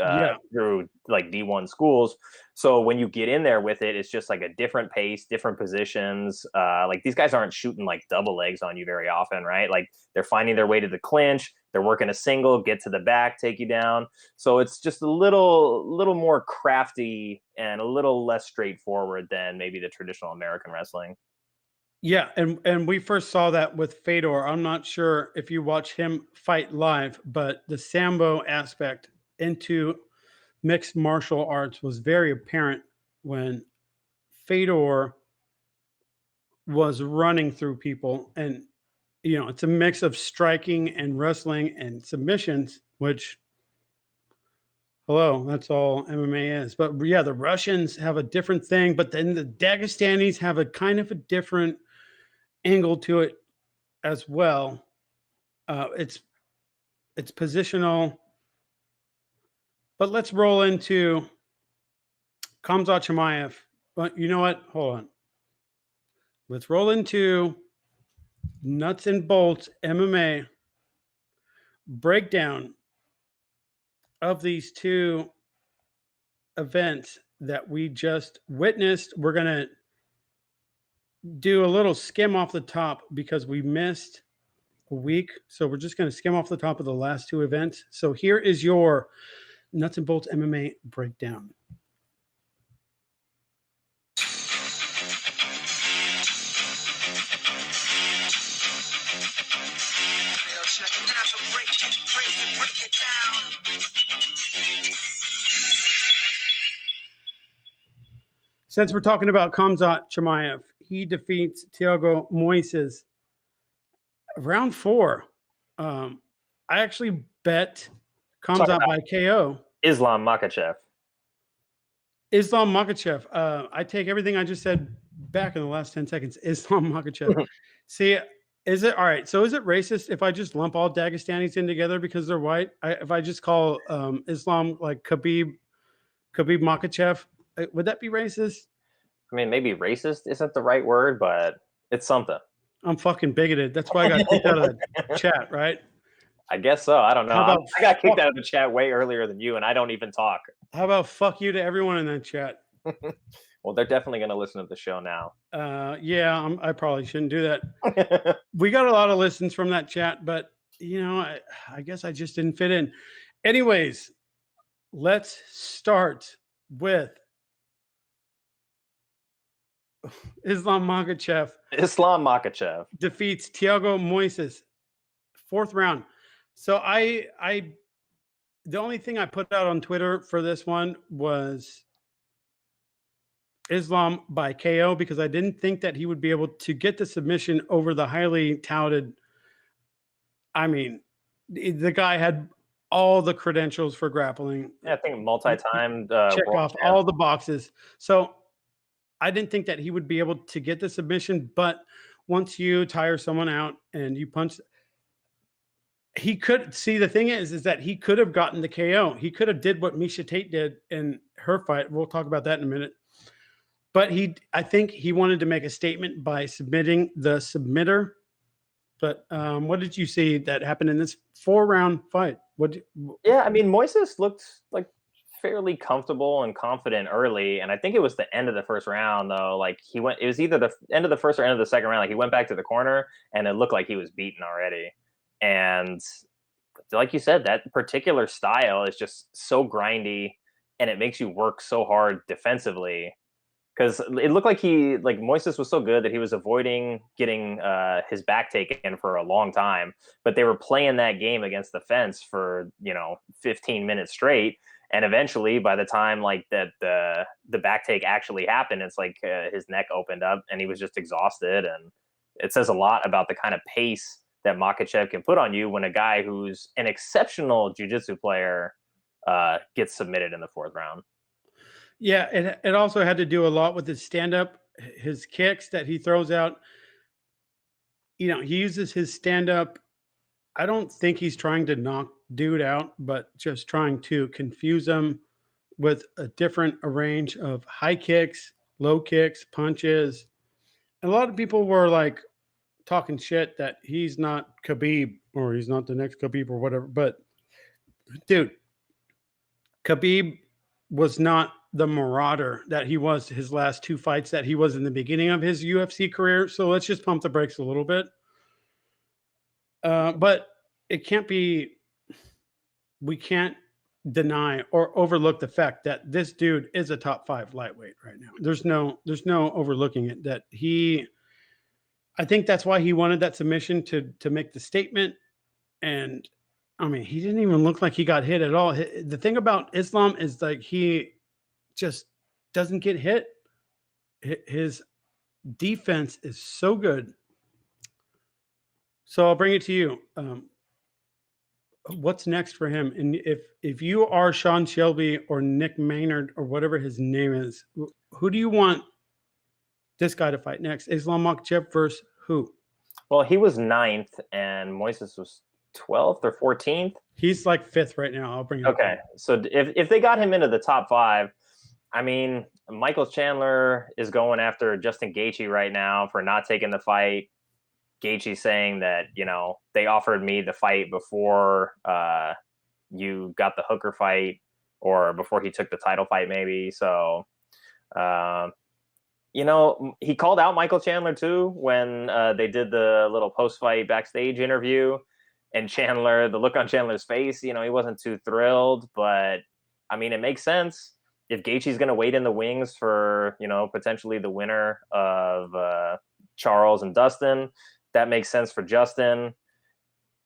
through like D1 schools. So when you get in there with it, it's just like a different pace, different positions. Like, these guys aren't shooting like double legs on you very often, right? Like, they're finding their way to the clinch. They're working a single, get to the back, take you down. So it's just a little more crafty and a little less straightforward than maybe the traditional American wrestling. Yeah, and we first saw that with Fedor. I'm not sure if you watch him fight live, but the Sambo aspect into mixed martial arts was very apparent when Fedor was running through people. And, it's a mix of striking and wrestling and submissions, which, hello, that's all MMA is. But yeah, the Russians have a different thing, but then the Dagestanis have a kind of a different angle to it as well. It's positional, but let's roll into Khamzat Chimaev. But you know what? Hold on. Let's roll into nuts and bolts MMA breakdown of these two events that we just witnessed. We're gonna do a little skim off the top because we missed a week. So we're just going to skim off the top of the last two events. So here is your nuts and bolts MMA breakdown. Since we're talking about Khamzat Chimaev, he defeats Thiago Moises round 4. I actually bet Khamzat by KO. Islam Makhachev. Islam Makhachev. I take everything I just said back in the last 10 seconds. Islam Makhachev. See, is it all right? So is it racist if I just lump all Dagestanis in together because they're white? If I just call Islam like Khabib Makhachev, would that be racist? I mean, maybe racist isn't the right word, but it's something. I'm fucking bigoted. That's why I got kicked out of the chat, right? I guess so. I don't know. I got kicked out of the chat way earlier than you, and I don't even talk. How about fuck you to everyone in that chat? Well, they're definitely going to listen to the show now. Yeah, I probably shouldn't do that. We got a lot of listens from that chat, but, I guess I just didn't fit in. Anyways, let's start with Islam Makhachev. Islam Makhachev defeats Thiago Moises, 4th round. So I The only thing I put out on Twitter for this one was Islam by KO because I didn't think that he would be able to get the submission over the highly touted. I mean, the guy had all the credentials for grappling. Yeah, I think multi-timed Check world off champ. all the boxes. So I didn't think that he would be able to get the submission, but once you tire someone out and you punch, he could see. The thing is that he could have gotten the KO. He could have did what Misha Tate did in her fight. We'll talk about that in a minute. But I think he wanted to make a statement by submitting the submitter. But what did you see that happened in this 4-round fight? Yeah, I mean, Moises looked like fairly comfortable and confident early, and I think it was the end of the first round though. Like it was either the end of the first or end of the second round. Like he went back to the corner, and it looked like he was beaten already. And like you said, that particular style is just so grindy, and it makes you work so hard defensively. Because it looked like Moises was so good that he was avoiding getting his back taken for a long time, but they were playing that game against the fence for 15 minutes straight, and eventually by the time like that the back take actually happened, it's like his neck opened up and he was just exhausted. And it says a lot about the kind of pace that Makhachev can put on you when a guy who's an exceptional jiu-jitsu player gets submitted in the fourth round. Yeah, it also had to do a lot with his stand-up, his kicks that he throws out. He uses his stand-up. I don't think he's trying to knock dude out, but just trying to confuse him with a different range of high kicks, low kicks, punches. And a lot of people were like talking shit that he's not Khabib or he's not the next Khabib or whatever. But dude, Khabib was not the marauder that he was his last 2 fights that he was in the beginning of his UFC career. So let's just pump the brakes a little bit. But it can't be, we can't deny or overlook the fact that this dude is a top 5 lightweight right now. There's no overlooking it. I think that's why he wanted that submission to make the statement. And I mean, he didn't even look like he got hit at all. The thing about Islam is like he just doesn't get hit. His defense is so good. So I'll bring it to you. What's next for him? And if you are Sean Shelby or Nick Maynard or whatever his name is, who do you want this guy to fight next? Islam Makhachev versus who? Well, he was 9th and Moises was 12th or 14th. He's like 5th right now. I'll bring it Okay. up. So if they got him into the top 5, I mean, Michael Chandler is going after Justin Gaethje right now for not taking the fight. Gaethje saying that, they offered me the fight before you got the Hooker fight or before he took the title fight maybe. So, he called out Michael Chandler too when they did the little post-fight backstage interview. And Chandler, the look on Chandler's face, he wasn't too thrilled. But, I mean, it makes sense. If Gaethje's going to wait in the wings for, potentially the winner of Charles and Dustin, that makes sense for Justin.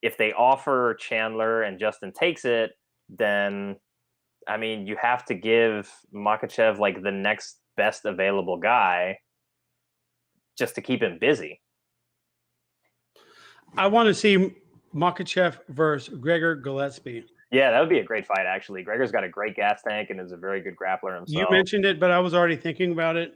If they offer Chandler and Justin takes it, then, I mean, you have to give Makhachev like the next best available guy just to keep him busy. I want to see Makhachev versus Gregor Gillespie. Yeah, that would be a great fight, actually. Gregor's got a great gas tank and is a very good grappler himself. You mentioned it, but I was already thinking about it.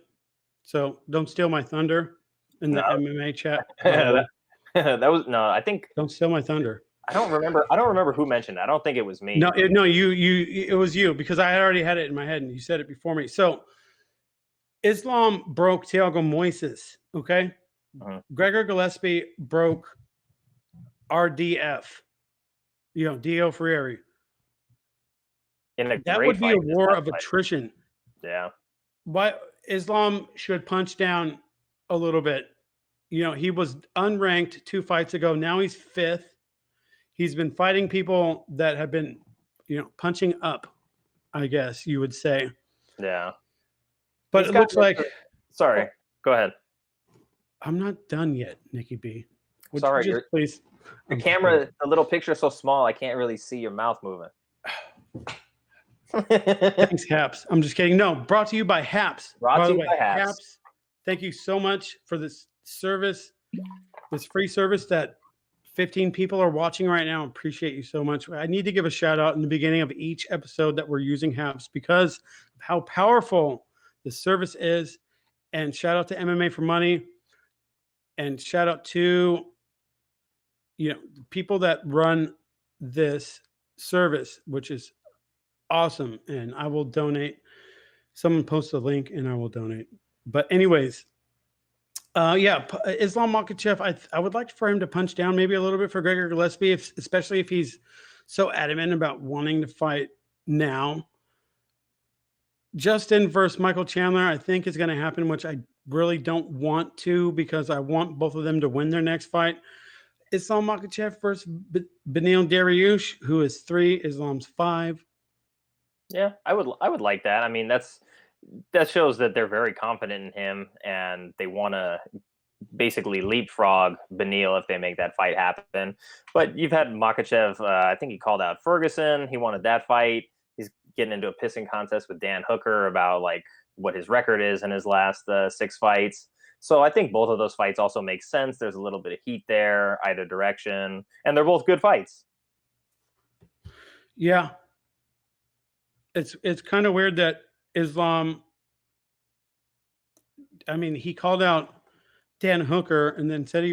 So don't steal my thunder in the MMA chat. that was I think don't steal my thunder. I don't remember who mentioned it. I don't think it was me. No, it was you because I had already had it in my head and you said it before me. So Islam broke Thiago Moises, okay? Gregor Gillespie broke RDF. Dio Freire. That would be a war of attrition. Yeah. Why Islam should punch down a little bit. He was unranked 2 fights ago. Now he's 5th. He's been fighting people that have been, punching up, I guess you would say. Yeah. But it looks like... Sorry. Go ahead. I'm not done yet, Nikki B. Sorry, please... The camera, the little picture is so small, I can't really see your mouth moving. Thanks, Haps. I'm just kidding. No, brought to you by Haps. Brought By to the you way, by Haps. thank you so much for this service, this free service that 15 people are watching right now. Appreciate you so much. I need to give a shout out in the beginning of each episode that we're using Haps because of how powerful the service is. And shout out to MMA for Money. And shout out to the people that run this service, which is awesome. And I will donate. Someone post a link and I will donate. But anyways, Islam Makhachev, I would like for him to punch down maybe a little bit for Gregor Gillespie, especially if he's so adamant about wanting to fight now. Justin versus Michael Chandler, I think is going to happen, which I really don't want to because I want both of them to win their next fight. Islam Makhachev versus Beneil Dariush, who is 3, Islam's 5. Yeah, I would like that. I mean, that shows that they're very confident in him and they want to basically leapfrog Beneil if they make that fight happen. But you've had Makhachev, I think he called out Ferguson. He wanted that fight. He's getting into a pissing contest with Dan Hooker about like what his record is in his last 6 fights. So I think both of those fights also make sense. There's a little bit of heat there, either direction, and they're both good fights. Yeah. It's kind of weird that Islam, I mean, he called out Dan Hooker and then said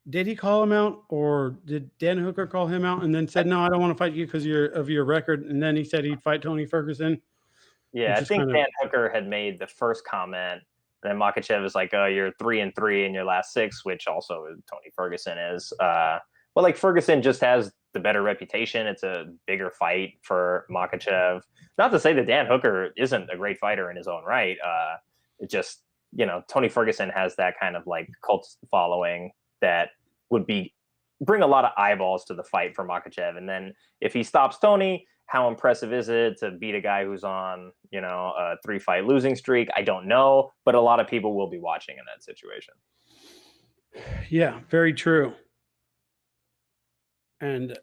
did he call him out, or did Dan Hooker call him out and then said, no, I don't want to fight you because of your record, and then he said he'd fight Tony Ferguson? Yeah, I think Dan Hooker had made the first comment, and then Makhachev is like, oh, you're 3-3 in your last 6, which also Tony Ferguson is. But like Ferguson just has the better reputation. It's a bigger fight for Makhachev. Not to say that Dan Hooker isn't a great fighter in his own right. It just, Tony Ferguson has that kind of like cult following that would bring a lot of eyeballs to the fight for Makhachev. And then if he stops Tony, how impressive is it to beat a guy who's on, a 3-fight losing streak? I don't know, but a lot of people will be watching in that situation. Yeah, very true. And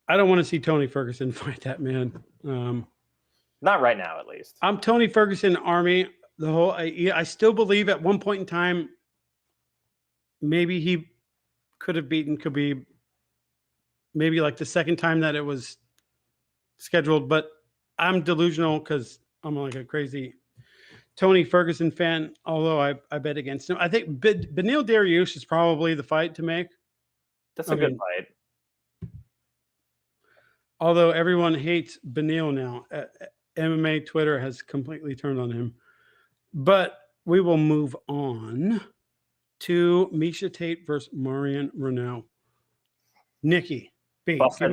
I don't want to see Tony Ferguson fight that man. Not right now, at least. I'm Tony Ferguson army. I still believe at one point in time, maybe he could have beaten Khabib. Maybe like the second time that it was scheduled, but I'm delusional because I'm like a crazy Tony Ferguson fan. Although I bet against him. I think Beneil Dariush is probably the fight to make. That's a good fight. Although everyone hates Beneil now, MMA Twitter has completely turned on him. But we will move on to Misha Tate versus Marion Renaud. Nikki, busted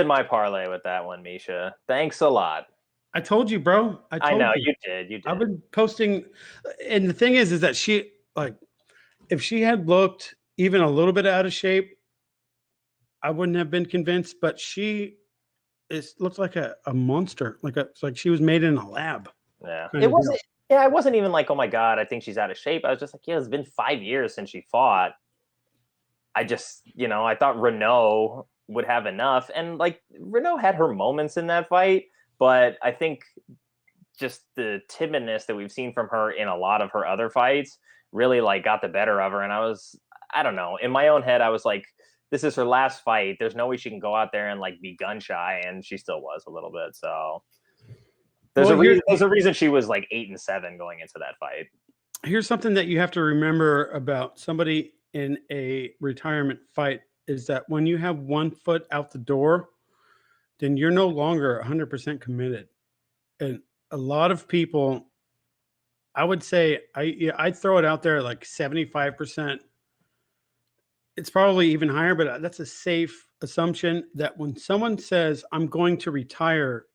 my parlay with that one, Misha. Thanks a lot. I told you, bro. I know you did. I've been posting, and the thing is that she, like, if she had looked even a little bit out of shape, I wouldn't have been convinced. But she looks like a monster. It's like she was made in a lab. Yeah, it wasn't. Yeah, I wasn't even like, oh my God, I think she's out of shape. I was just like, yeah, it's been 5 years since she fought. I just, I thought Renaud would have enough. And like Renaud had her moments in that fight, but I think just the timidness that we've seen from her in a lot of her other fights really like got the better of her. And I don't know, in my own head, I was like, this is her last fight. There's no way she can go out there and like be gun shy. And she still was a little bit. So there's a reason she was like 8-7 going into that fight. Here's something that you have to remember about somebody in a retirement fight is that when you have one foot out the door, then you're no longer 100% committed. And a lot of people, I would say, I'd throw it out there like 75%. It's probably even higher, but that's a safe assumption that when someone says, I'm going to retire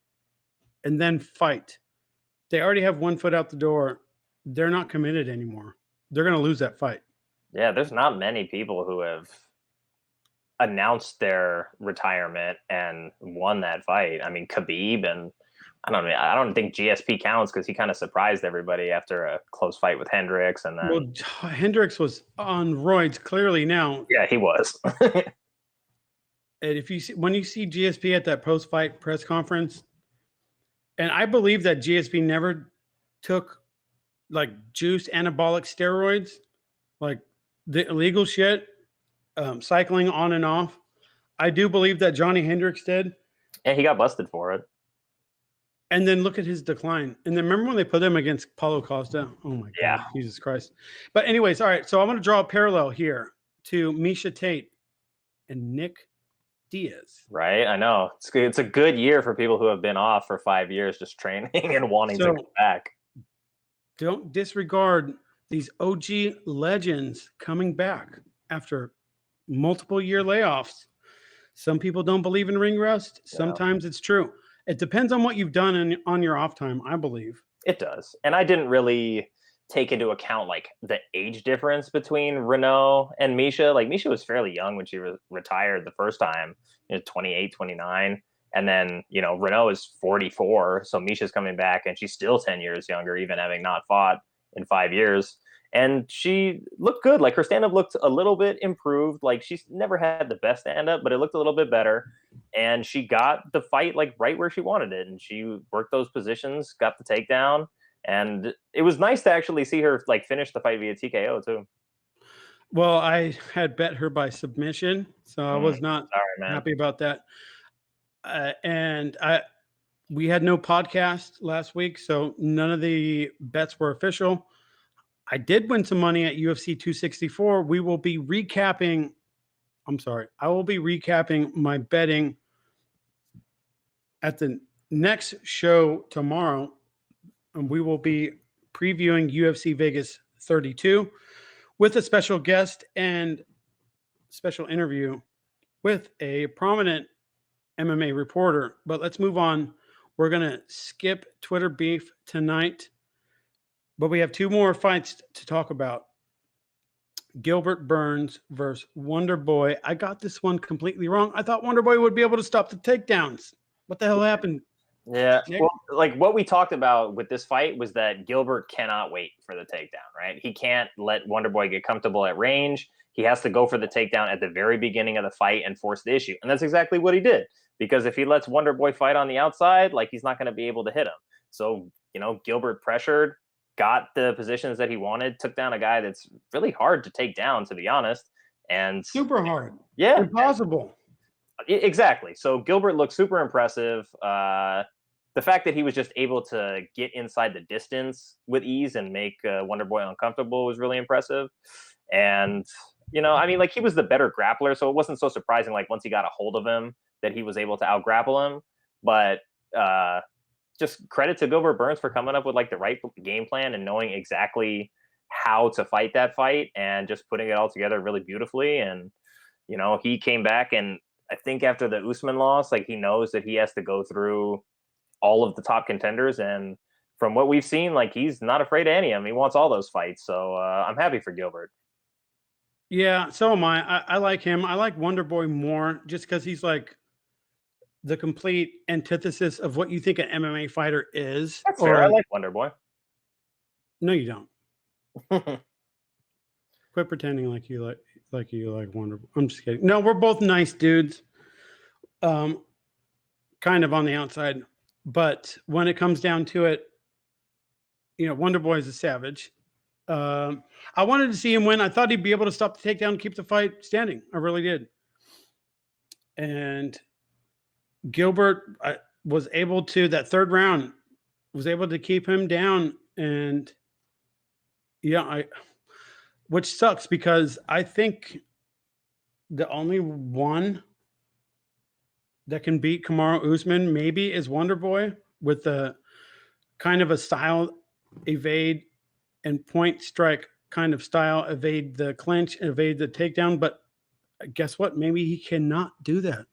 and then fight, they already have one foot out the door. They're not committed anymore. They're going to lose that fight. Yeah, there's not many people who have announced their retirement and won that fight. I mean, Khabib, and I don't think GSP counts because he kind of surprised everybody after a close fight with Hendricks. And then, well, Hendricks was on roids clearly now. Yeah, he was. And if you see when you see GSP at that post-fight press conference, and I believe that GSP never took like juice anabolic steroids, like the illegal shit, cycling on and off. I do believe that Johnny Hendricks did. And he got busted for it. And then look at his decline. And then remember when they put him against Paulo Costa? Oh my God, Yeah. Jesus Christ. But anyways, all right. So I want to draw a parallel here to Misha Tate and Nick Diaz. Right, I know. It's a good year for people who have been off for 5 years just training and wanting to So come back. don't disregard these OG legends coming back after multiple year layoffs. Some people don't believe in ring rust. Sometimes it's true. It depends on what you've done on your off time, I believe. It does. And I didn't really take into account like the age difference between Renault and Misha. Like Misha was fairly young when she retired the first time, 28, 29. And then, Renault is 44. So Misha's coming back and she's still 10 years younger, even having not fought in 5 years. And she looked good. Like her stand-up looked a little bit improved. Like she's never had the best stand-up, but it looked a little bit better. And she got the fight like right where she wanted it. And she worked those positions, got the takedown. And it was nice to actually see her like finish the fight via TKO too. Well, I had bet her by submission, so I was not happy about that. We had no podcast last week, so none of the bets were official. I did win some money at UFC 264. We will be recapping. I will be recapping my betting at the next show tomorrow. And we will be previewing UFC Vegas 32 with a special guest and special interview with a prominent MMA reporter. But let's move on. We're going to skip Twitter beef tonight, but we have two more fights to talk about. Gilbert Burns versus Wonder Boy. I got this one completely wrong. I thought Wonder Boy would be able to stop the takedowns. What the hell happened? Yeah, well, like what we talked about with this fight was that Gilbert cannot wait for the takedown, right? He can't let Wonder Boy get comfortable at range. He has to go for the takedown at the very beginning of the fight and force the issue. And that's exactly what he did. Because if he lets Wonder Boy fight on the outside, like he's not going to be able to hit him. So, Gilbert pressured, got the positions that he wanted, took down a guy that's really hard to take down, to be honest. And super hard. Yeah. Impossible. Exactly. So Gilbert looked super impressive. The fact that he was just able to get inside the distance with ease and make Wonder Boy uncomfortable was really impressive. And, he was the better grappler, so it wasn't so surprising, like, once he got a hold of him, that he was able to out-grapple him. But just credit to Gilbert Burns for coming up with, like, the right game plan and knowing exactly how to fight that fight and just putting it all together really beautifully. And, he came back, and I think after the Usman loss, like, he knows that he has to go through all of the top contenders. And from what we've seen, like, he's not afraid of any of them. He wants all those fights. So I'm happy for Gilbert. Yeah, so am I. I like him. I like Wonder Boy more just because he's like the complete antithesis of what you think an MMA fighter is. That's fair. I like Wonder Boy. No, you don't. Quit pretending like you like Wonder Boy. I'm just kidding. No, we're both nice dudes. Kind of on the outside. But when it comes down to it, Wonder Boy is a savage. I wanted to see him win. I thought he'd be able to stop the takedown and keep the fight standing. I really did. And Gilbert was able to, that third round, was able to keep him down. And which sucks because I think the only one that can beat Kamaru Usman maybe is Wonder Boy with the kind of a style evade and point strike kind of style, evade the clinch, evade the takedown. But guess what? Maybe he cannot do that.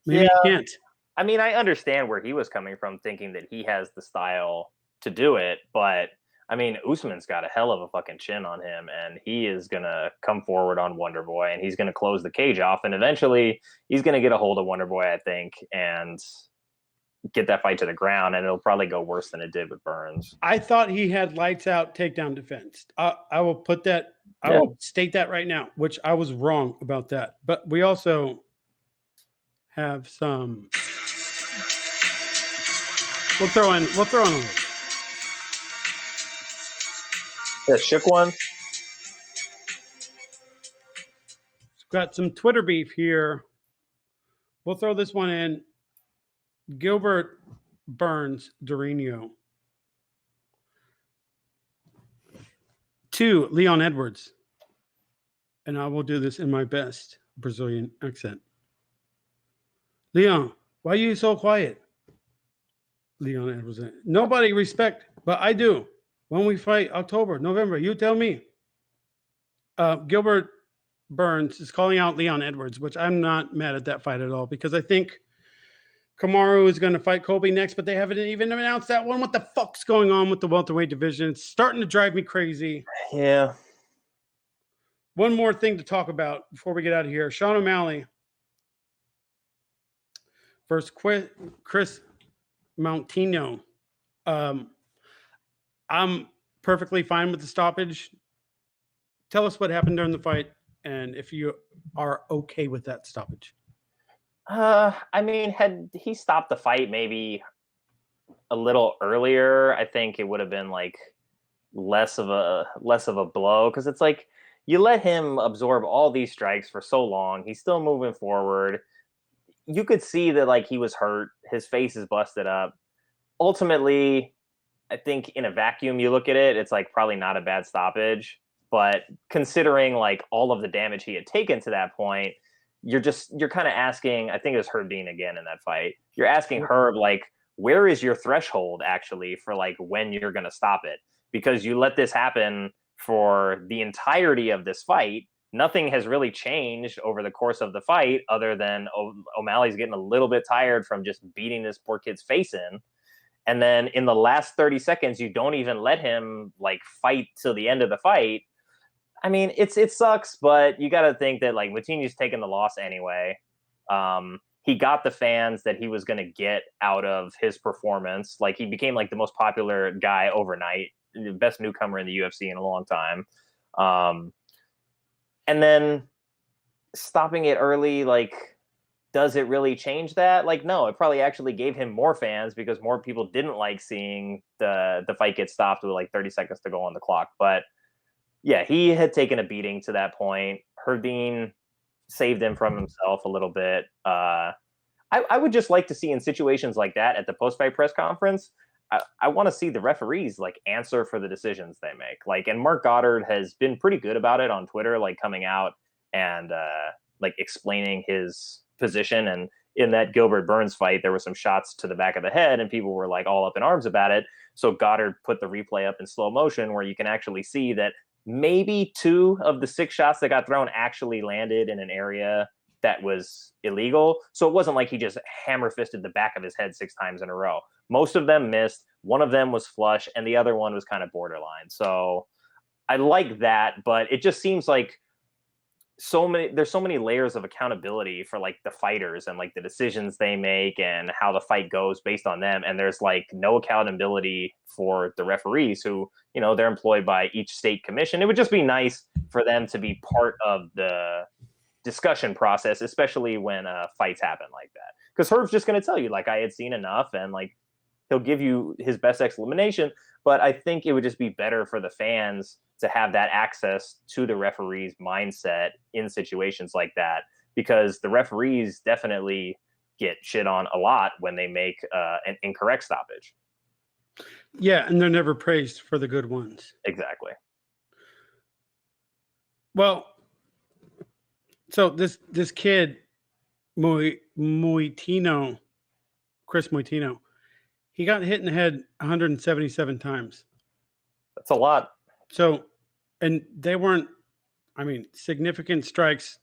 Maybe he can't. I mean, I understand where he was coming from, thinking that he has the style to do it. But I mean, Usman's got a hell of a fucking chin on him, and he is going to come forward on Wonder Boy, and he's going to close the cage off. And eventually he's going to get a hold of Wonder Boy, I think, and get that fight to the ground, and it'll probably go worse than it did with Burns. I thought he had lights out takedown defense. I will put that. I will state that right now, which I was wrong about that. But we also, have some. We'll throw in a little. The shook one. Got some Twitter beef here. We'll throw this one in. Gilbert Burns Dorino. 2, Leon Edwards. And I will do this in my best Brazilian accent. Leon, why are you so quiet? Leon Edwards. Nobody respect, but I do. When we fight October, November, you tell me. Gilbert Burns is calling out Leon Edwards, which I'm not mad at that fight at all because I think Kamaru is going to fight Colby next, but they haven't even announced that one. What the fuck's going on with the welterweight division? It's starting to drive me crazy. Yeah. One more thing to talk about before we get out of here. Sean O'Malley versus Chris Moutinho. I'm perfectly fine with the stoppage. Tell us what happened during the fight and if you are okay with that stoppage. I mean, had he stopped the fight maybe a little earlier, I think it would have been like less of a blow, because it's like you let him absorb all these strikes for so long. He's still moving forward. You could see that like he was hurt. His face is busted up. Ultimately, I think in a vacuum, you look at it, it's like probably not a bad stoppage. But considering like all of the damage he had taken to that point, you're kind of asking, I think it was Herb Dean again in that fight. You're asking Herb, like, where is your threshold actually for like when you're going to stop it? Because you let this happen for the entirety of this fight. Nothing has really changed over the course of the fight other than O'Malley's getting a little bit tired from just beating this poor kid's face in. And then in the last 30 seconds, you don't even let him like fight till the end of the fight. I mean, it sucks, but you got to think that like Moutinho's taking the loss anyway. He got the fans that he was going to get out of his performance. Like he became like the most popular guy overnight, the best newcomer in the UFC in a long time. And then stopping it early, like, does it really change that? Like, no, it probably actually gave him more fans because more people didn't like seeing the fight get stopped with like 30 seconds to go on the clock. But yeah, he had taken a beating to that point. Herdine saved him from himself a little bit. I would just like to see in situations like that at the post-fight press conference, I want to see the referees like answer for the decisions they make. Like, and Mark Goddard has been pretty good about it on Twitter, like coming out and like explaining his position. And in that Gilbert Burns fight, there were some shots to the back of the head and people were like all up in arms about it. So Goddard put the replay up in slow motion where you can actually see that maybe 2 of the 6 shots that got thrown actually landed in an area that was illegal. So it wasn't like he just hammer fisted the back of his head 6 times in a row. Most of them missed. One of them was flush and the other one was kind of borderline. So I like that, but it just seems like there's so many layers of accountability for like the fighters and like the decisions they make and how the fight goes based on them. And there's like no accountability for the referees who, you know, they're employed by each state commission. It would just be nice for them to be part of the discussion process, especially when fights happen like that. Because Herb's just going to tell you, like, I had seen enough, and like he'll give you his best explanation. But I think it would just be better for the fans to have that access to the referee's mindset in situations like that, because the referees definitely get shit on a lot when they make an incorrect stoppage. Yeah, and they're never praised for the good ones. Exactly. Well, so this kid, Moutinho, Chris Moutinho, he got hit in the head 177 times. That's a lot. So, and they weren't, I mean, significant strikes,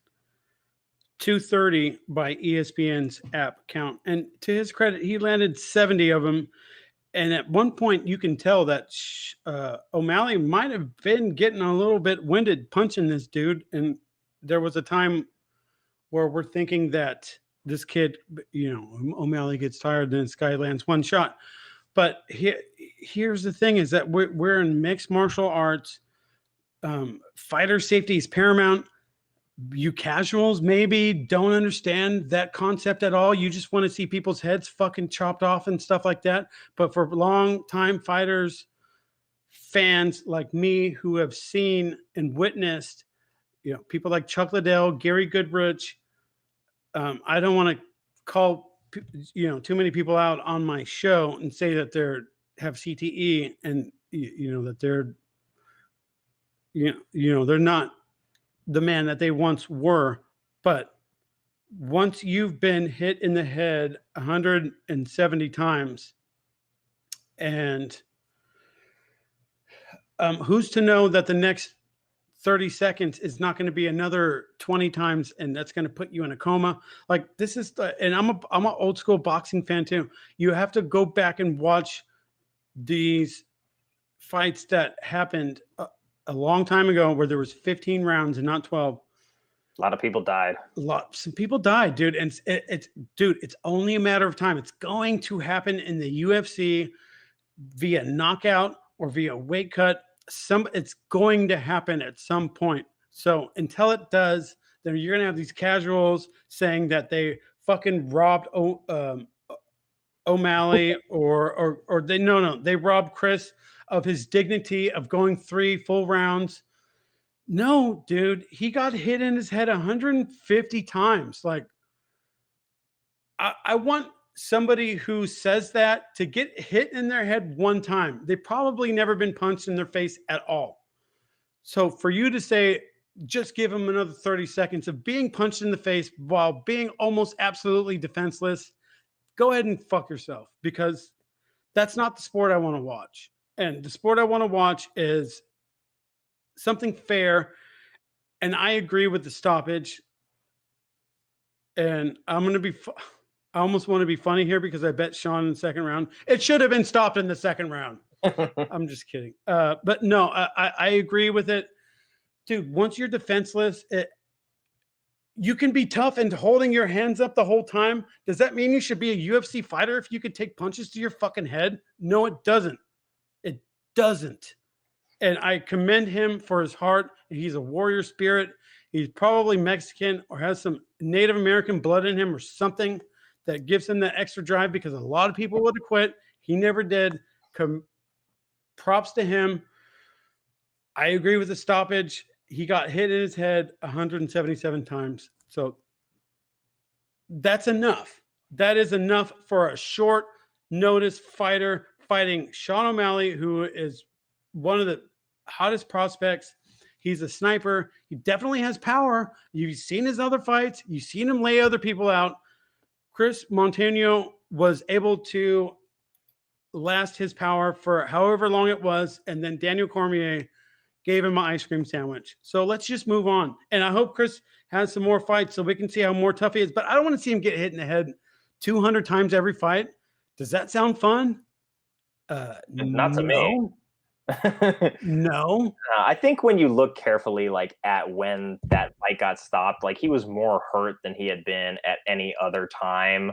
230 by ESPN's app count. And to his credit, he landed 70 of them. And at one point, you can tell that O'Malley might have been getting a little bit winded punching this dude. And there was a time where we're thinking that this kid, you know, O'Malley gets tired, then this guy lands one shot. But here's the thing is that we're in mixed martial arts. Fighter safety is paramount. You casuals maybe don't understand that concept at all. You just want to see people's heads fucking chopped off and stuff like that. But for long time fighters, fans like me who have seen and witnessed, people like Chuck Liddell, Gary Goodrich. I don't want to call too many people out on my show and say that they're have CTE and that they're they're not the man that they once were. But once you've been hit in the head 170 times, and who's to know that the next 30 seconds is not going to be another 20 times, and that's going to put you in a coma. Like, this is and I'm an old school boxing fan too. You have to go back and watch these fights that happened a long time ago where there was 15 rounds and not 12. A lot of people died. Some people died, dude, and it's only a matter of time. It's going to happen in the UFC via knockout or via weight cut. It's going to happen at some point. So until it does, then you're gonna have these casuals saying that they fucking robbed O'Malley or they robbed Chris of his dignity of going 3 full rounds. No, dude, he got hit in his head 150 times. Like, I want somebody who says that to get hit in their head one time. They've probably never been punched in their face at all. So for you to say, just give him another 30 seconds of being punched in the face while being almost absolutely defenseless, go ahead and fuck yourself, because that's not the sport I want to watch. And the sport I want to watch is something fair. And I agree with the stoppage. And I almost want to be funny here because I bet Sean in the second round. It should have been stopped in the second round. I'm just kidding. But no, I agree with it. Dude, once you're defenseless, you can be tough and holding your hands up the whole time. Does that mean you should be a UFC fighter if you could take punches to your fucking head? No, it doesn't. It doesn't. And I commend him for his heart. He's a warrior spirit. He's probably Mexican or has some Native American blood in him or something that gives him that extra drive, because a lot of people would have quit. He never did. Props to him. I agree with the stoppage. He got hit in his head 177 times. So that's enough. That is enough for a short notice fighter fighting Sean O'Malley, who is one of the hottest prospects. He's a sniper. He definitely has power. You've seen his other fights. You've seen him lay other people out. Chris Montano was able to last his power for however long it was, and then Daniel Cormier gave him an ice cream sandwich. So let's just move on. And I hope Chris has some more fights so we can see how more tough he is. But I don't want to see him get hit in the head 200 times every fight. Does that sound fun? Not to me. No. I think when you look carefully, like, at when that fight got stopped, like, he was more hurt than he had been at any other time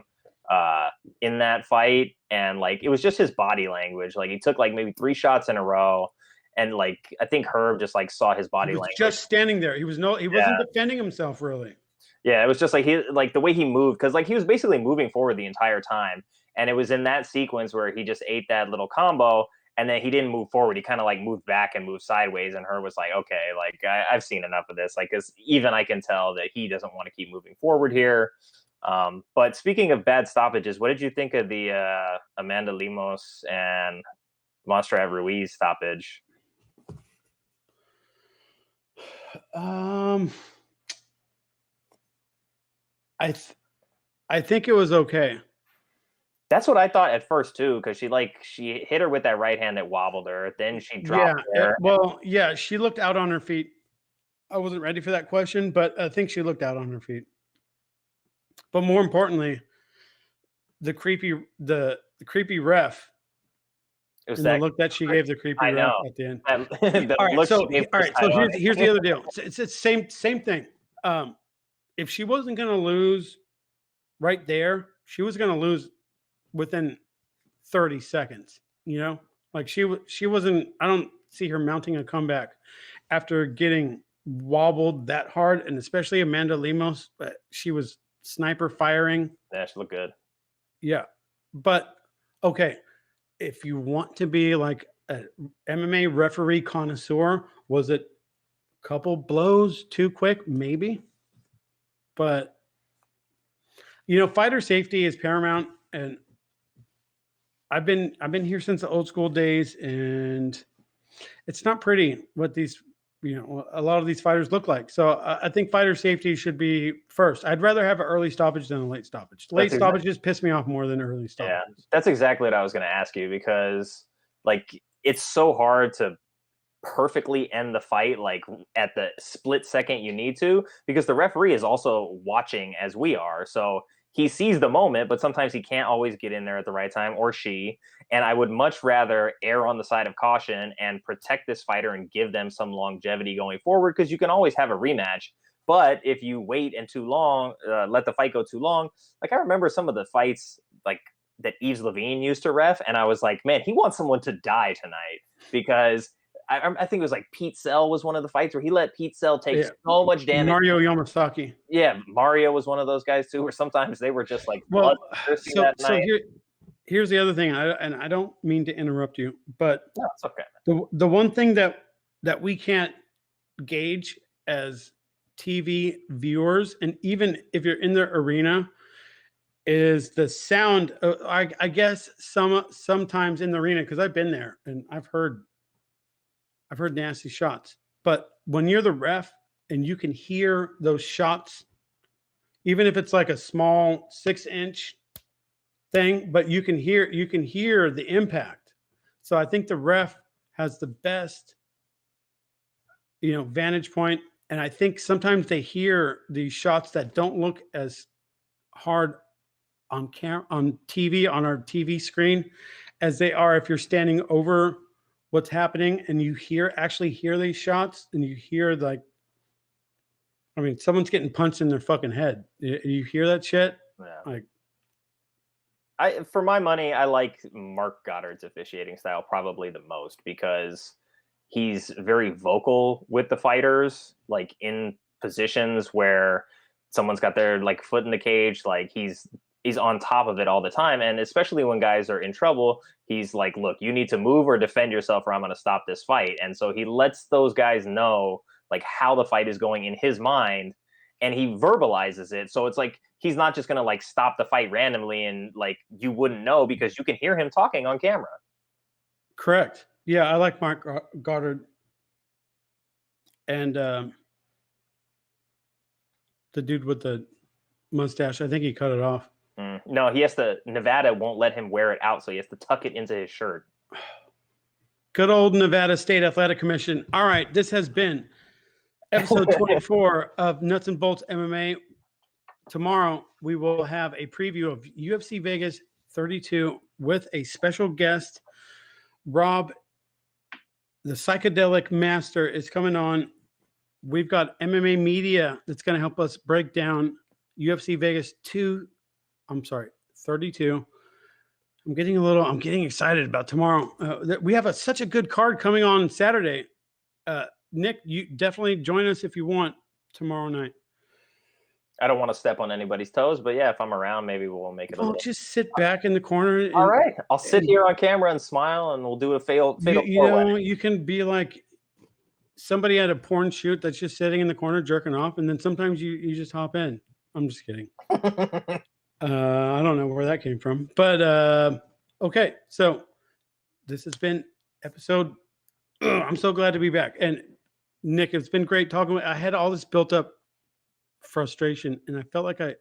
in that fight. And like, it was just his body language. Like, he took like maybe 3 shots in a row. And like, I think Herb just like saw his body language. Just standing there. He wasn't defending himself really. Yeah, it was just like the way he moved, because like he was basically moving forward the entire time. And it was in that sequence where he just ate that little combo, and then he didn't move forward. He kind of like moved back and moved sideways. And Herb was like, okay, like I've seen enough of this. Like, because even I can tell that he doesn't want to keep moving forward here. But speaking of bad stoppages, what did you think of the Amanda Lemos and Montserrat Ruiz stoppage? I think it was okay. That's what I thought at first too, because she hit her with that right hand that wobbled her. Then she dropped her. Well, yeah, she looked out on her feet. I wasn't ready for that question, but I think she looked out on her feet. But more importantly, the creepy ref. It was the look that she gave the creepy ref at the end. All right, so here's the other deal. It's the same thing. If she wasn't going to lose right there, she was going to lose within 30 seconds. You know, like she wasn't. I don't see her mounting a comeback after getting wobbled that hard, and especially Amanda Lemos, but she was sniper firing. Yeah, she looked good. Yeah. But okay, if you want to be like a MMA referee connoisseur, was it a couple blows too quick? Maybe. But fighter safety is paramount, and I've been here since the old school days, and it's not pretty what these a lot of these fighters look like. So I think fighter safety should be first. I'd rather have an early stoppage than a late stoppage. Late That's exactly, stoppages piss me off more than early yeah, stoppages. that's exactly what I was going to ask you, because like it's so hard to perfectly end the fight like at the split second you need to, because the referee is also watching as we are. So he sees the moment, but sometimes he can't always get in there at the right time, or she. And I would much rather err on the side of caution and protect this fighter and give them some longevity going forward, because you can always have a rematch. But if you wait and too long, let the fight go too long. Like I remember some of the fights like that Yves Levine used to ref, and I was like, man, he wants someone to die tonight, because I think it was like Pete Sell was one of the fights where he let Pete Sell take Yeah, so much damage. Mario Yamasaki. Yeah, Mario was one of those guys too, where sometimes they were just like Well, bloodthirsty so that night. here's the other thing, and I don't mean to interrupt you, but No, it's okay. the one thing that we can't gauge as TV viewers, and even if you're in the arena, is the sound. I guess sometimes in the arena, because I've been there and I've heard nasty shots. But when you're the ref and you can hear those shots, even if it's like a small 6-inch thing, but you can hear the impact. So I think the ref has the best vantage point, and I think sometimes they hear these shots that don't look as hard on TV, on our TV screen, as they are if you're standing over what's happening and you actually hear these shots, and you hear like, I mean, someone's getting punched in their fucking head. You hear that shit? Yeah. Like, For my money, I like Mark Goddard's officiating style probably the most, because he's very vocal with the fighters, like in positions where someone's got their like foot in the cage, like he's on top of it all the time. And especially when guys are in trouble, he's like, look, you need to move or defend yourself, or I'm going to stop this fight. And so he lets those guys know like how the fight is going in his mind, and he verbalizes it. So it's like he's not just going to like stop the fight randomly and like you wouldn't know, because you can hear him talking on camera. correct. Yeah, I like Mark Goddard, and the dude with the mustache. I think he cut it off. No, he has to. Nevada won't let him wear it out, so he has to tuck it into his shirt. Good old Nevada State Athletic Commission. All right, this has been episode 24 of Nuts and Bolts MMA. Tomorrow we will have a preview of UFC Vegas 32 with a special guest. Rob, the psychedelic master, is coming on. We've got MMA media that's going to help us break down UFC Vegas 32. I'm getting excited about tomorrow. We have such a good card coming on Saturday. Nick, you definitely join us if you want tomorrow night. I don't want to step on anybody's toes, but yeah, if I'm around, maybe we'll make it a little. Just sit back in the corner. All right, I'll sit here on camera and smile, and we'll do a fatal four-way. You can be like somebody at a porn shoot that's just sitting in the corner jerking off, and then sometimes you just hop in. I'm just kidding. I don't know where that came from, but okay. So this has been episode. I'm so glad to be back, and Nick, it's been great talking. I had all this built up frustration, and I felt like I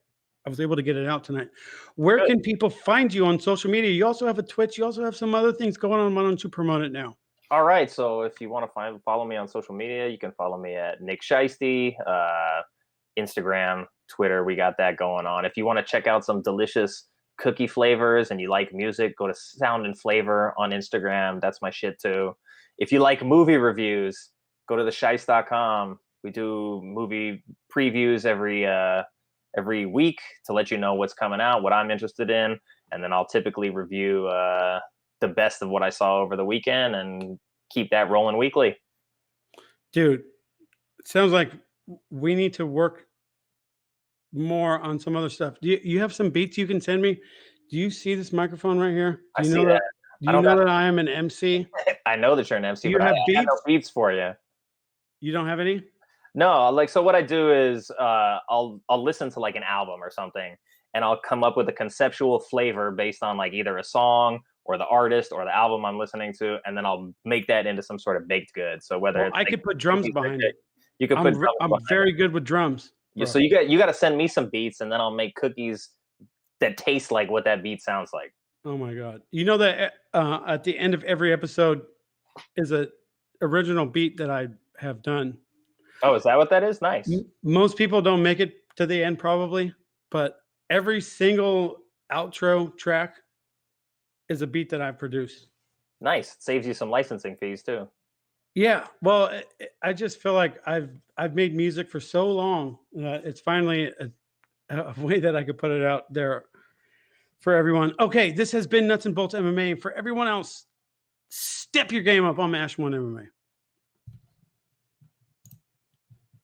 was able to get it out tonight. Where Good. can people find you on social media? You also have a Twitch. You also have some other things going on. Why don't you promote it now? All right, so if you want to follow me on social media, you can follow me at Nick Shiesty, Instagram, Twitter. We got that going on. If you want to check out some delicious cookie flavors and you like music, go to Sound and Flavor on Instagram. That's my shit too. If you like movie reviews, go to theshice.com. We do movie previews every week to let you know what's coming out, what I'm interested in, and then I'll typically review the best of what I saw over the weekend and keep that rolling weekly. Dude, sounds like we need to work more on some other stuff. You have some beats you can send me? Do you see this microphone right here? I see that. Do I you don't know got. that I am an MC? I know that you're an Do MC, you but I have got no beats? beats for you. You don't have any? No, like so what I do is I'll listen to like an album or something and I'll come up with a conceptual flavor based on like either a song or the artist or the album I'm listening to, and then I'll make that into some sort of baked good. So whether Well, it's I like could put drums cookies or behind shit, it. you could put drums I'm behind very it. good with drums, So bro. you got to send me some beats and then I'll make cookies that taste like what that beat sounds like. Oh my god. You know that at the end of every episode is a original beat that I have done. Oh, is that what that is? Nice. Most people don't make it to the end probably, but every single outro track is a beat that I've produced. Nice. It saves you some licensing fees too. Yeah, well, I just feel like I've made music for so long that it's finally a way that I could put it out there for everyone. Okay, this has been Nuts and Bolts MMA. For everyone else, step your game up on Mash One MMA.